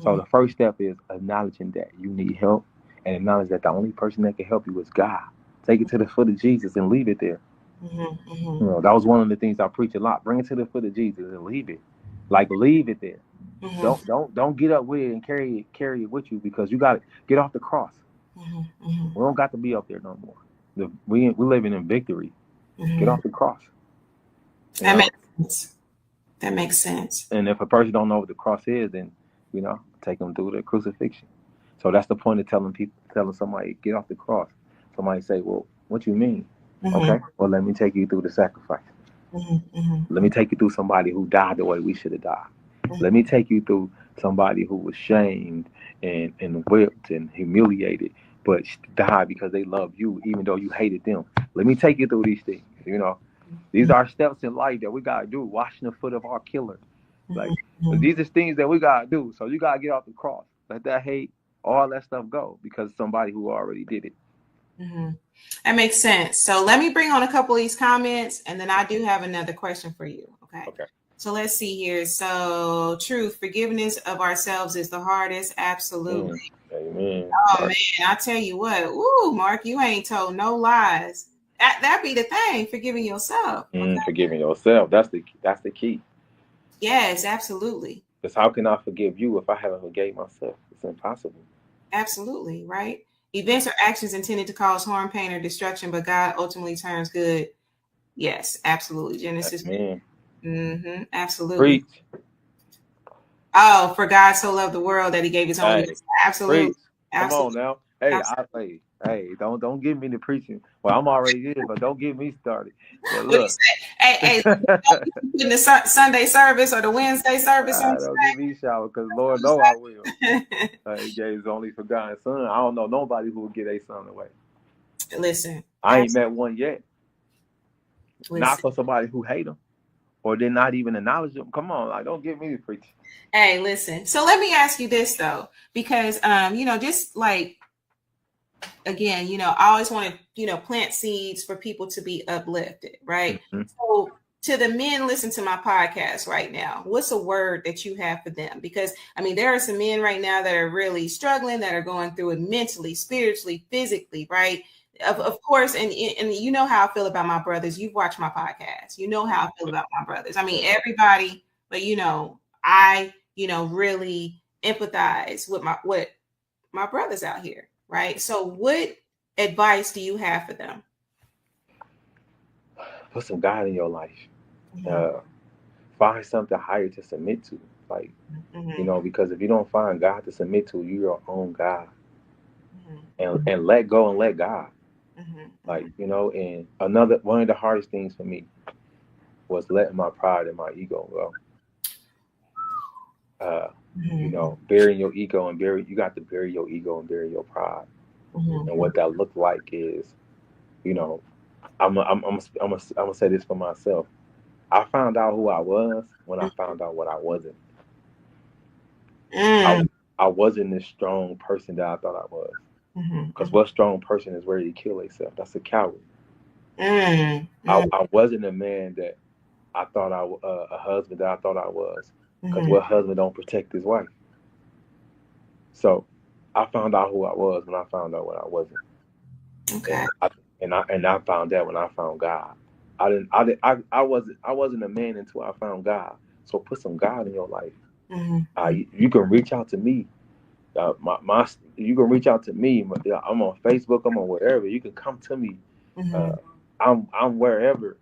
C: So the first step is acknowledging that you need help, and acknowledge that the only person that can help you is God. Take it to the foot of Jesus and leave it there. You know, that was one of the things I preach a lot. Bring it to the foot of Jesus and leave it. Like, leave it there. Don't get up with it and carry it with you, because you got to get off the cross. We don't got to be up there no more. We living in victory. Get off the cross.
B: That makes sense. That makes sense.
C: And if a person don't know what the cross is, then, you know, take them through the crucifixion. So that's the point of telling somebody, get off the cross. Somebody say, well, what you mean? Okay, well, let me take you through the sacrifice. Let me take you through somebody who died the way we should have died. Let me take you through somebody who was shamed and whipped and humiliated, but died because they loved you, even though you hated them. Let me take you through these things. You know, these are steps in life that we got to do. Washing the foot of our killer. Like, these are things that we gotta do. So you gotta get off the cross. Let that hate, all that stuff go, because somebody who already did it.
B: That makes sense. So let me bring on a couple of these comments, and then I do have another question for you. Okay. So let's see here. So, truth, forgiveness of ourselves is the hardest. Absolutely.
C: Amen.
B: Oh, Mark. Man, I tell you what. Ooh, Mark, you ain't told no lies. That be the thing, forgiving yourself. Okay?
C: Forgiving yourself. That's the key.
B: Yes, absolutely.
C: Because how can I forgive you if I haven't forgave myself? It's impossible.
B: Absolutely, right? Events or actions intended to cause harm, pain, or destruction, but God ultimately turns good. Yes, absolutely. Genesis. Absolutely.
C: Preach.
B: Oh, for God so loved the world that he gave his only. Absolutely.
C: Preach. Come on now. Hey, don't give me the preaching. Well, I'm already here, but don't get me started. But look.
B: Hey, in the Sunday service or the Wednesday service.
C: Don't give me shower, because Lord know I will. He gave his only forgotten son. I don't know nobody who would get a son away.
B: Listen.
C: I ain't met one yet.
B: Listen.
C: Not for somebody who hate him or did not even acknowledge him. Come on, like, don't get me the preaching.
B: Hey, listen. So let me ask you this though, because just like, again, I always want to, plant seeds for people to be uplifted, right? So to the men listen to my podcast right now, what's a word that you have for them? Because there are some men right now that are really struggling, that are going through it mentally, spiritually, physically, right? Of course, and you know how I feel about my brothers. You've watched my podcast. You know how I feel about my brothers. Everybody, but I really empathize with what my brothers out here, right? So what advice do you have for them?
C: Put some God in your life. Find something higher to submit to. Like, because if you don't find God to submit to, you're your own God. And let go and let God. Like, and one of the hardest things for me was letting my pride and my ego go. Burying your ego and you got to bury your ego and bury your pride. And what that looked like is, I'm gonna say this for myself. I found out who I was when I found out what I wasn't. I wasn't this strong person that I thought I was. Because what strong person is ready to kill themselves? That's a coward. I wasn't a man that I thought a husband that I thought I was. Because what husband don't protect his wife? So I found out who I was when I found out what I wasn't.
B: Okay.
C: And I found that when I found God. I wasn't a man until I found God. So put some God in your life. You can reach out to me. You can reach out to me. I'm on Facebook. I'm on wherever. You can come to me. I'm wherever.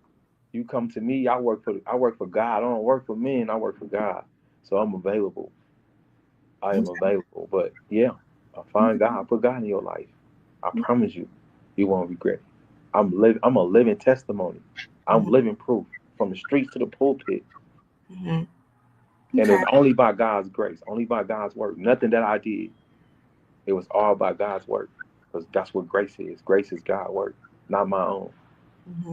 C: You come to me. I work for God. I don't work for men. I work for God. So I'm available. I am available. But yeah, I find God. Put God in your life. I promise you, you won't regret it. I'm a living testimony. I'm living proof, from the streets to the pulpit. And it's only by God's grace, only by God's work. Nothing that I did. It was all by God's work, because that's what grace is. Grace is God's work, not my own.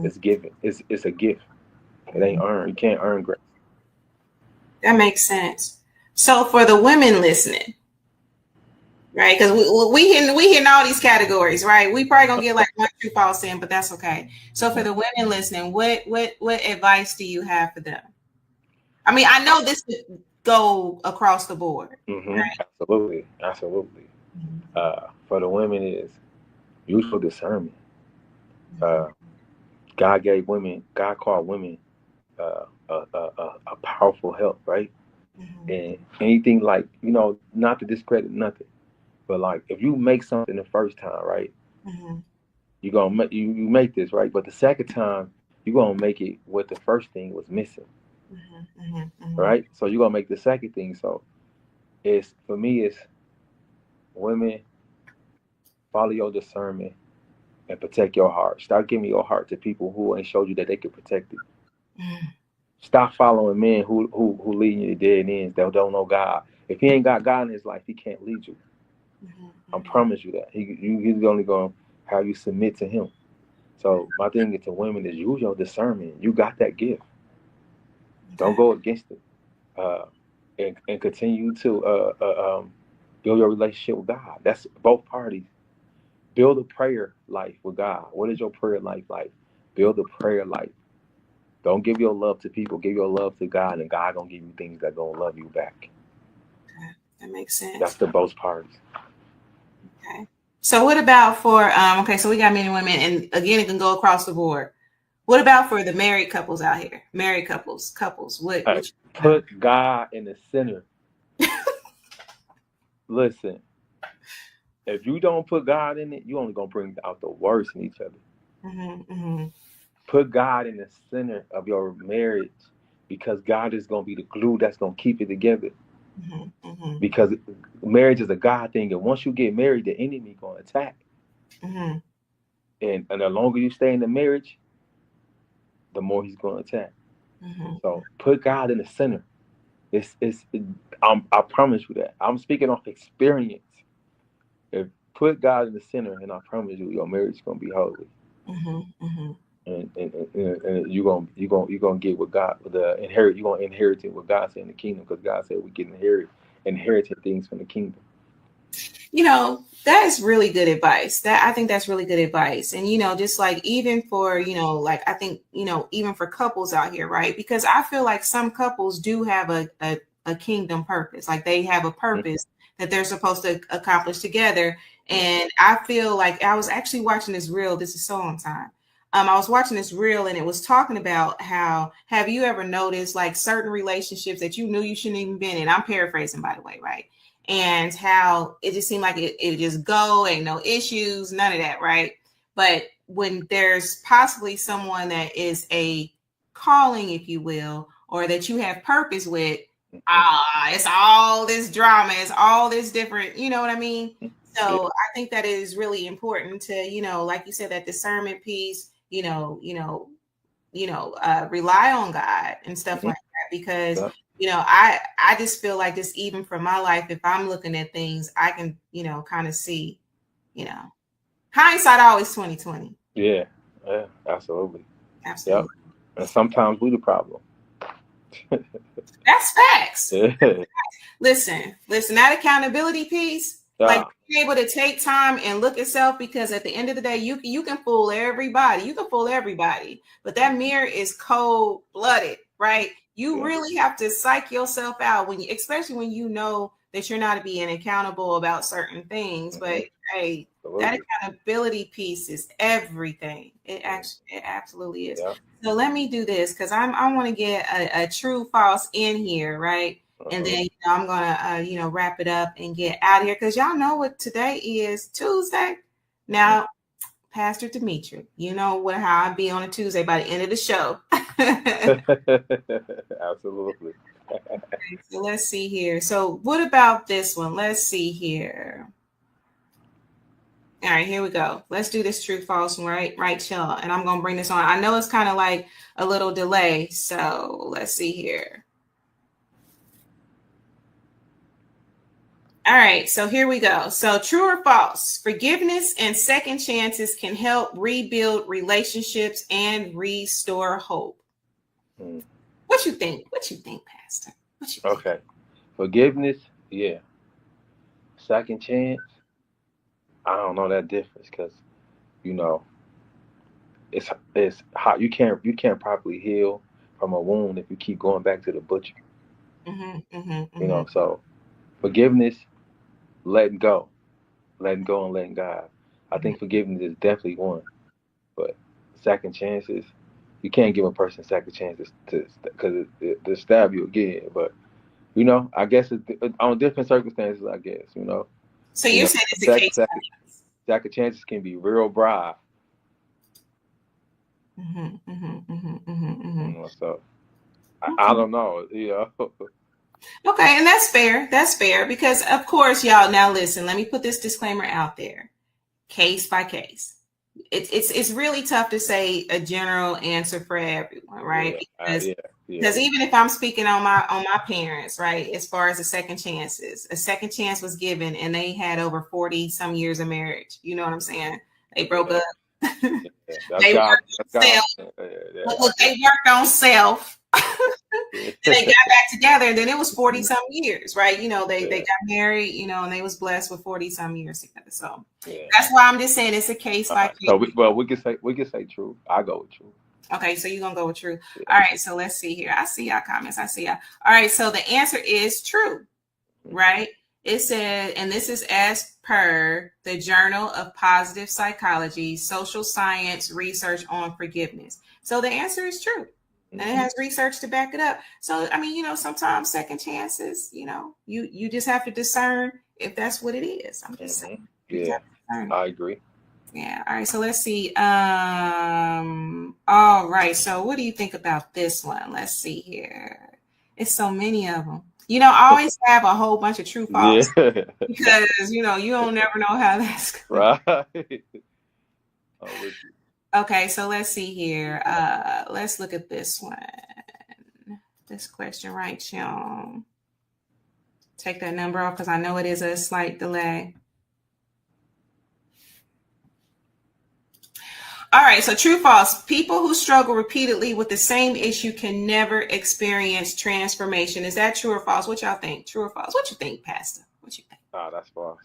C: It's given. It's a gift. It ain't earned. You can't earn grace.
B: That makes sense. So for the women listening, right? Because we hitting all these categories, right? We probably gonna get like one true false in, but that's okay. So for the women listening, what advice do you have for them? I know this would go across the board. Right?
C: Absolutely. For the women is use your discernment. God called women a powerful help, right? And anything like, not to discredit nothing, but like if you make something the first time, right? You're gonna you make this, right? But the second time you're gonna make it what the first thing was missing. Right? So you're gonna make the second thing. So for me it's women, follow your discernment and protect your heart. Start giving your heart to people who ain't showed you that they can protect it. Stop following men who leading you to dead ends that don't know God. If he ain't got God in his life, he can't lead you. I promise you that. He's only going to have you submit to him. So my thing to women is use your discernment. You got that gift. Don't go against it. uh, and continue to build your relationship with God. That's both parties. Build a prayer life with God. What is your prayer life like? Build a prayer life. Don't give your love to people. Give your love to God, and God gonna give you things that gonna love you back.
B: That makes sense.
C: That's the both parties.
B: Okay. So what about for okay, so we got men and women, and again, it can go across the board. What about for the married couples out here? Married couples. What?
C: Hey, put God in the center. Listen, if you don't put God in it, you only gonna bring out the worst in each other.
B: Mm-hmm, mm-hmm.
C: Put God in the center of your marriage, because God is gonna be the glue that's gonna keep it together.
B: Mm-hmm, mm-hmm.
C: Because marriage is a God thing, and once you get married, the enemy gonna attack.
B: Mm-hmm.
C: And the longer you stay in the marriage, the more he's gonna attack.
B: Mm-hmm.
C: So put God in the center. I promise you that. I'm speaking off experience. If put God in the center, and I promise you, your marriage is gonna be holy.
B: Mm-hmm, mm-hmm.
C: And you're gonna get what God you're gonna inherit it what God said in the kingdom, because God said we can inherit things from the kingdom.
B: You know, that is really good advice. I think that's really good advice. And, just like even for, like I think, even for couples out here, right? Because I feel like some couples do have a kingdom purpose. Like they have a purpose that they're supposed to accomplish together. And I feel like I was actually watching this reel. This is so on time. I was watching this reel, and it was talking about how, have you ever noticed like certain relationships that you knew you shouldn't even been in? I'm paraphrasing, by the way, right? And how it just seemed like it just go, ain't no issues, none of that, right? But when there's possibly someone that is a calling, if you will, or that you have purpose with, it's all this drama, it's all this different, you know what I mean? So I think that it is really important to, like you said, that discernment piece, rely on God and stuff like that, because I just feel like this, even for my life, if I'm looking at things, I can, kind of see, hindsight always 2020.
C: Yeah, absolutely.
B: Absolutely.
C: Yep. And sometimes we the problem.
B: That's facts.
C: Yeah.
B: Listen, that accountability piece, like being able to take time and look at self, because at the end of the day, you can fool everybody. You can fool everybody, but that mirror is cold-blooded, right? You really have to psych yourself out especially when you know that you're not being accountable about certain things. But hey, that accountability piece is everything. It absolutely is. Yeah. So let me do this, because I want to get a true false in here, right? And then I'm gonna wrap it up and get out of here, because y'all know what today is, Tuesday. Now, Pastor Dimitri, you know how I be on a Tuesday by the end of the show.
C: Absolutely.
B: Okay, so let's see here. So what about this one? Let's see here. All right, here we go. Let's do this true, false, right, y'all. And I'm gonna bring this on. I know it's kind of like a little delay, so let's see here. All right, so here we go. So true or false, forgiveness and second chances can help rebuild relationships and restore hope. What you think? Pastor? What you think?
C: Okay. Forgiveness, yeah. Second chance, I don't know that difference, because it's hot. You can't properly heal from a wound if you keep going back to the butcher. So forgiveness, letting go and letting God. I think forgiveness is definitely one, but second chances, you can't give a person second chances because they stab you again. But I guess it's on different circumstances. I guess
B: So you're saying it's a case.
C: Second chances can be real bribe. So I don't know.
B: Okay, and that's fair. That's fair, because of course, y'all, now listen, let me put this disclaimer out there. Case by case. It's really tough to say a general answer for everyone, right? Because even if I'm speaking on my parents, right, as far as the second chances, a second chance was given and they had over 40 some years of marriage. You know what I'm saying? They broke up. They worked on self. They worked on self. Then they got back together, and then it was 40 some years, right? You know, they got married, you know, and they was blessed with 40 some years together. So that's why I'm just saying it's a case by case.
C: So we can say true. I go with true.
B: Okay, so you're gonna go with true. All right, so let's see here. I see y'all comments. I see y'all. All right, so the answer is true, right? It said, and this is as per the Journal of Positive Psychology, Social Science Research on Forgiveness. So the answer is true. And it has research to back it up. So, I mean, you know, sometimes second chances, you know, you just have to discern if that's what it is. I'm just saying.
C: Yeah, I agree.
B: Yeah. All right. So let's see. All right. So what do you think about this one? Let's see here. It's so many of them. You know, I always have a whole bunch of true false because, you know, you don't never know how that's going.
C: Right.
B: Okay, so let's see here. Let's look at this one. This question right, Sean. Take that number off because I know it is a slight delay. All right, so true, false. People who struggle repeatedly with the same issue can never experience transformation. Is that true or false? What y'all think? True or false? What you think, Pastor? What you think?
C: Oh, that's false.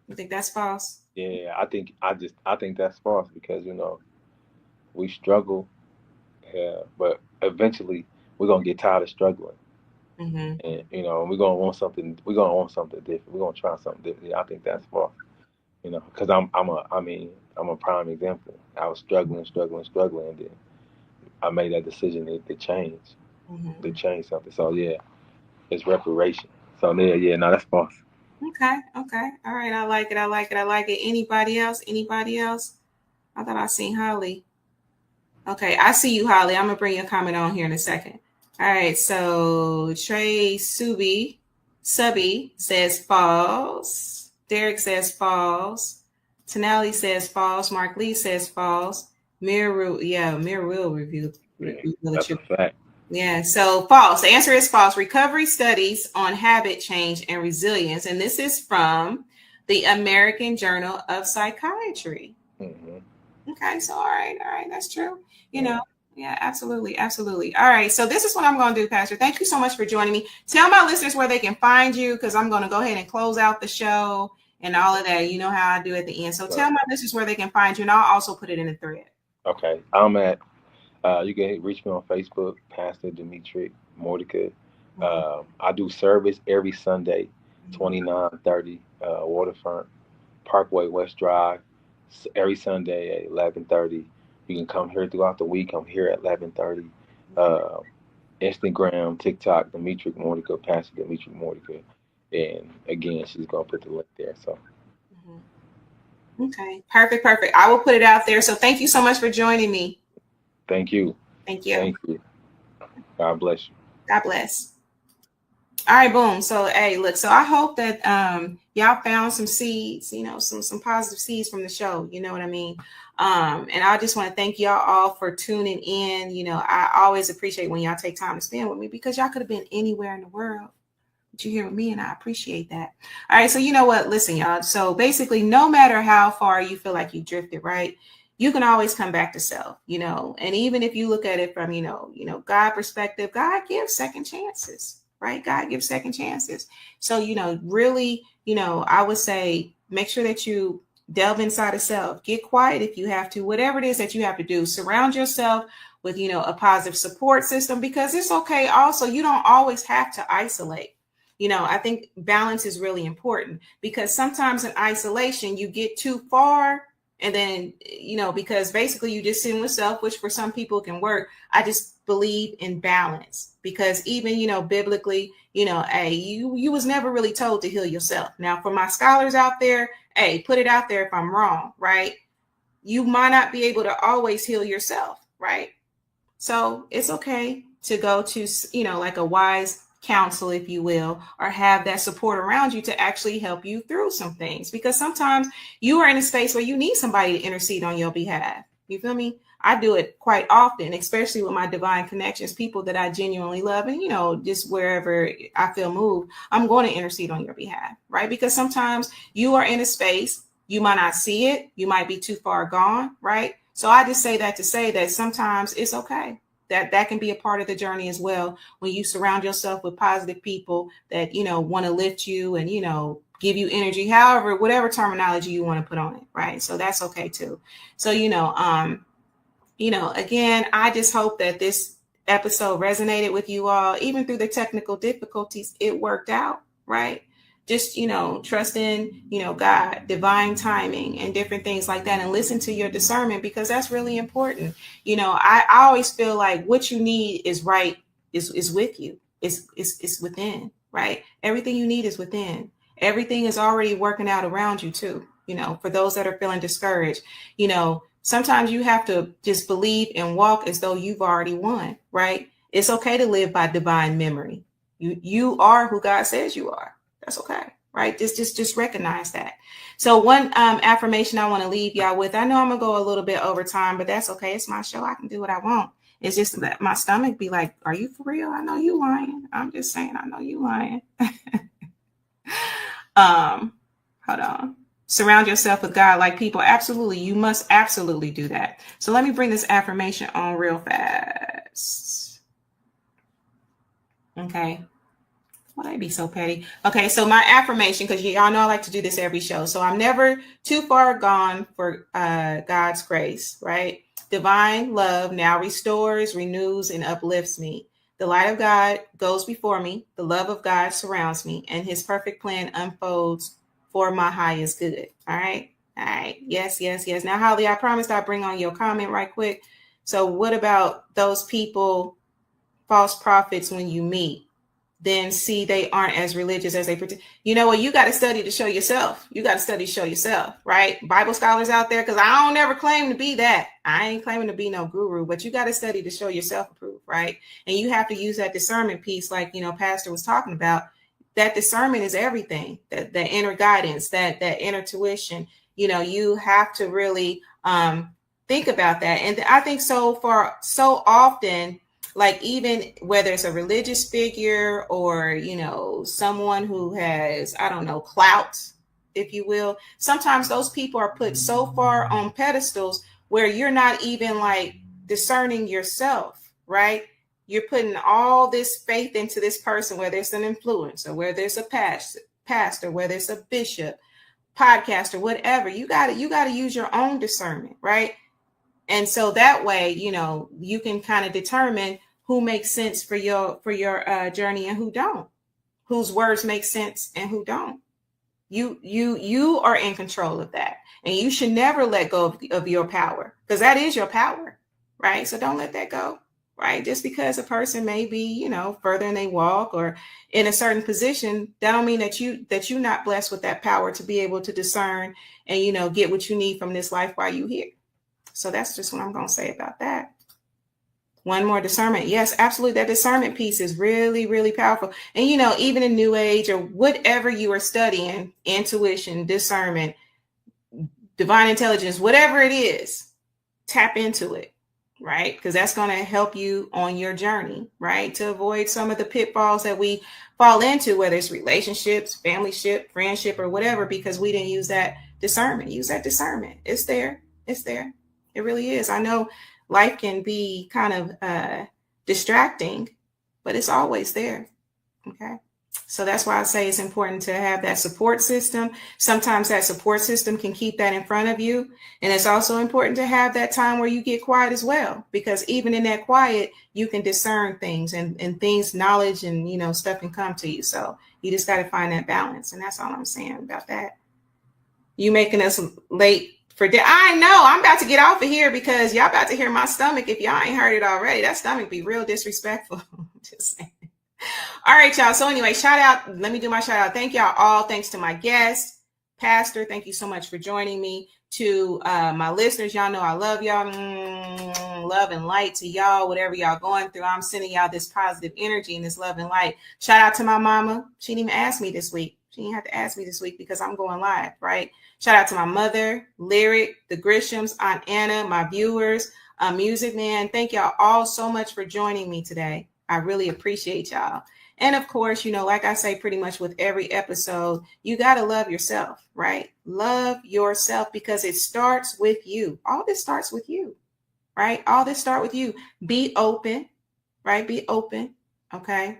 B: You think that's false?
C: Yeah, I think that's false because, you know, we struggle, but eventually we're gonna get tired of struggling, and you know we're gonna want something. We're gonna want something different. We're gonna try something different. I think that's false. You know, because I'm a prime example. I was struggling, and then I made that decision to change, something. So yeah, it's reparation. So no, that's false.
B: Okay. All right, I like it. Anybody else? I thought I seen Holly. Okay, I see you, Holly. I'm gonna bring your comment on here in a second. All right, so Trey Subby says false. Derek says false. Tonali says false. Mark Lee says false. Mirror will review
C: That's a fact.
B: Yeah, so false. The answer is false. Recovery studies on habit change and resilience, and this is from the American Journal of Psychiatry. Okay, so all right, that's true. You know, yeah, absolutely. All right, so this is what I'm going to do, Pastor. Thank you so much for joining me. Tell my listeners where they can find you, because I'm going to go ahead and close out the show and all of that. You know how I do at the end. So tell my listeners where they can find you, and I'll also put it in the thread. Okay,
C: I'm at. You can reach me on Facebook, Pastor Demetric Mordecai. I do service every Sunday, 2930 Waterfront Parkway West Drive. Every Sunday at 11:30. You can come here throughout the week. I'm here at 11:30. Instagram, TikTok, Demetric Mordecai, Pastor Demetric Mordecai. And again, she's going to put the link there. So.
B: Okay, perfect. I will put it out there. So thank you so much for joining me.
C: Thank you.
B: Thank you.
C: God bless you.
B: God bless. All right, boom. So, hey, look, so I hope that y'all found some seeds, you know, some positive seeds from the show. You know what I mean? And I just want to thank y'all all for tuning in. You know, I always appreciate when y'all take time to spend with me, because y'all could have been anywhere in the world, but you're here with me, and I appreciate that. All right, so you know what? Listen, y'all. So basically, no matter how far you feel like you drifted, right, you can always come back to self, you know. And even if you look at it from, you know, God perspective, God gives second chances. Right? God gives second chances. So, you know, really, you know, I would say make sure that you delve inside of self, get quiet if you have to, whatever it is that you have to do. Surround yourself with, you know, a positive support system, because it's okay. Also, you don't always have to isolate. You know, I think balance is really important, because sometimes in isolation, you get too far. And then, you know, because basically you just sit with self, which for some people can work. I just believe in balance, because even, you know, biblically, you know, hey, you was never really told to heal yourself. Now, for my scholars out there, hey, put it out there if I'm wrong, right? You might not be able to always heal yourself, right? So it's okay to go to, you know, like a wise counsel, if you will, or have that support around you to actually help you through some things, because sometimes you are in a space where you need somebody to intercede on your behalf. You feel me? I do it quite often, especially with my divine connections, people that I genuinely love, and, you know, just wherever I feel moved, I'm going to intercede on your behalf, right? Because sometimes you are in a space, you might not see it, you might be too far gone, right? So I just say that to say that sometimes it's okay. that can be a part of the journey as well. When you surround yourself with positive people that, want to lift you and, give you energy, however, whatever terminology you want to put on it. Right. So that's okay too. So, again, I just hope that this episode resonated with you all, even through the technical difficulties. It worked out, right? Just, trust in, God, divine timing and different things like that, and listen to your discernment, because that's really important. I always feel like what you need is with you. It's within, right? Everything you need is within. Everything is already working out around you too. For those that are feeling discouraged, sometimes you have to just believe and walk as though you've already won, right? It's okay to live by divine memory. You are who God says you are. That's okay, right? Just recognize that. So one affirmation I want to leave y'all with. I know I'm gonna go a little bit over time, but that's okay. It's my show. I can do what I want. It's just that my stomach be like, "Are you for real? I know you lying." I'm just saying, I know you lying. Hold on. Surround yourself with God-like people. Absolutely. You must absolutely do that. So let me bring this affirmation on real fast. Okay. Why be so petty? Okay, so my affirmation, because y'all know I like to do this every show. So I'm never too far gone for God's grace, right? Divine love now restores, renews, and uplifts me. The light of God goes before me. The love of God surrounds me, and his perfect plan unfolds for my highest good. All right. All right. Yes. Now, Holly, I promised I'd bring on your comment right quick. So what about those people, false prophets, when you meet? Then see they aren't as religious as they pretend. You know what? You got to study to show yourself. You got to study to show yourself, right? Bible scholars out there, because I don't ever claim to be that. I ain't claiming to be no guru, but you got to study to show yourself approved, right? And you have to use that discernment piece, like, Pastor was talking about. That discernment is everything. That inner guidance, that inner tuition. You have to really think about that. And I think so often, like, even whether it's a religious figure or, someone who has, I don't know, clout, if you will, sometimes those people are put so far on pedestals where you're not even like discerning yourself, right? You're putting all this faith into this person, whether it's an influencer, whether it's a pastor, whether it's a bishop, podcaster, whatever. You got to use your own discernment, right? And so that way, you can kind of determine who makes sense for your journey and who don't, whose words make sense and who don't. You are in control of that, and you should never let go of your power, because that is your power, right? So don't let that go, right? Just because a person may be, further than they walk or in a certain position, that don't mean that you're not blessed with that power to be able to discern and, get what you need from this life while you're here. So that's just what I'm going to say about that. One more, discernment. Yes, absolutely. That discernment piece is really, really powerful. And, even in New Age or whatever you are studying, intuition, discernment, divine intelligence, whatever it is, tap into it, right? Because that's going to help you on your journey, right? To avoid some of the pitfalls that we fall into, whether it's relationships, familyship, friendship, or whatever, because we didn't use that discernment. Use that discernment. It's there. It's there. It really is. I know life can be kind of distracting, but it's always there. Okay. So that's why I say it's important to have that support system. Sometimes that support system can keep that in front of you. And it's also important to have that time where you get quiet as well, because even in that quiet, you can discern things and things, knowledge and, stuff can come to you. So you just got to find that balance. And that's all I'm saying about that. You making us late. I know I'm about to get off of here because y'all about to hear my stomach. If y'all ain't heard it already, that stomach be real disrespectful. Just saying. All right, y'all. So anyway, shout out. Let me do my shout out. Thank y'all all. Thanks to my guest, Pastor. Thank you so much for joining me. To my listeners, y'all know I love y'all. Love and light to y'all. Whatever y'all going through, I'm sending y'all this positive energy and this love and light. Shout out to my mama. She didn't even ask me this week. She didn't have to ask me this week because I'm going live, right? Shout out to my mother, Lyric, the Grishams, Aunt Anna, my viewers, Music Man. Thank y'all all so much for joining me today. I really appreciate y'all. And of course, like I say pretty much with every episode, you got to love yourself, right? Love yourself, because it starts with you. All this starts with you, right? All this start with you. Be open, right? Be open, okay?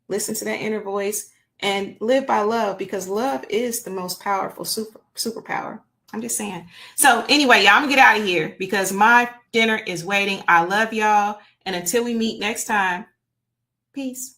B: Listen to that inner voice and live by love, because love is the most powerful superpower. I'm just saying. So anyway, y'all, I'm gonna get out of here because my dinner is waiting. I love y'all. And until we meet next time, peace.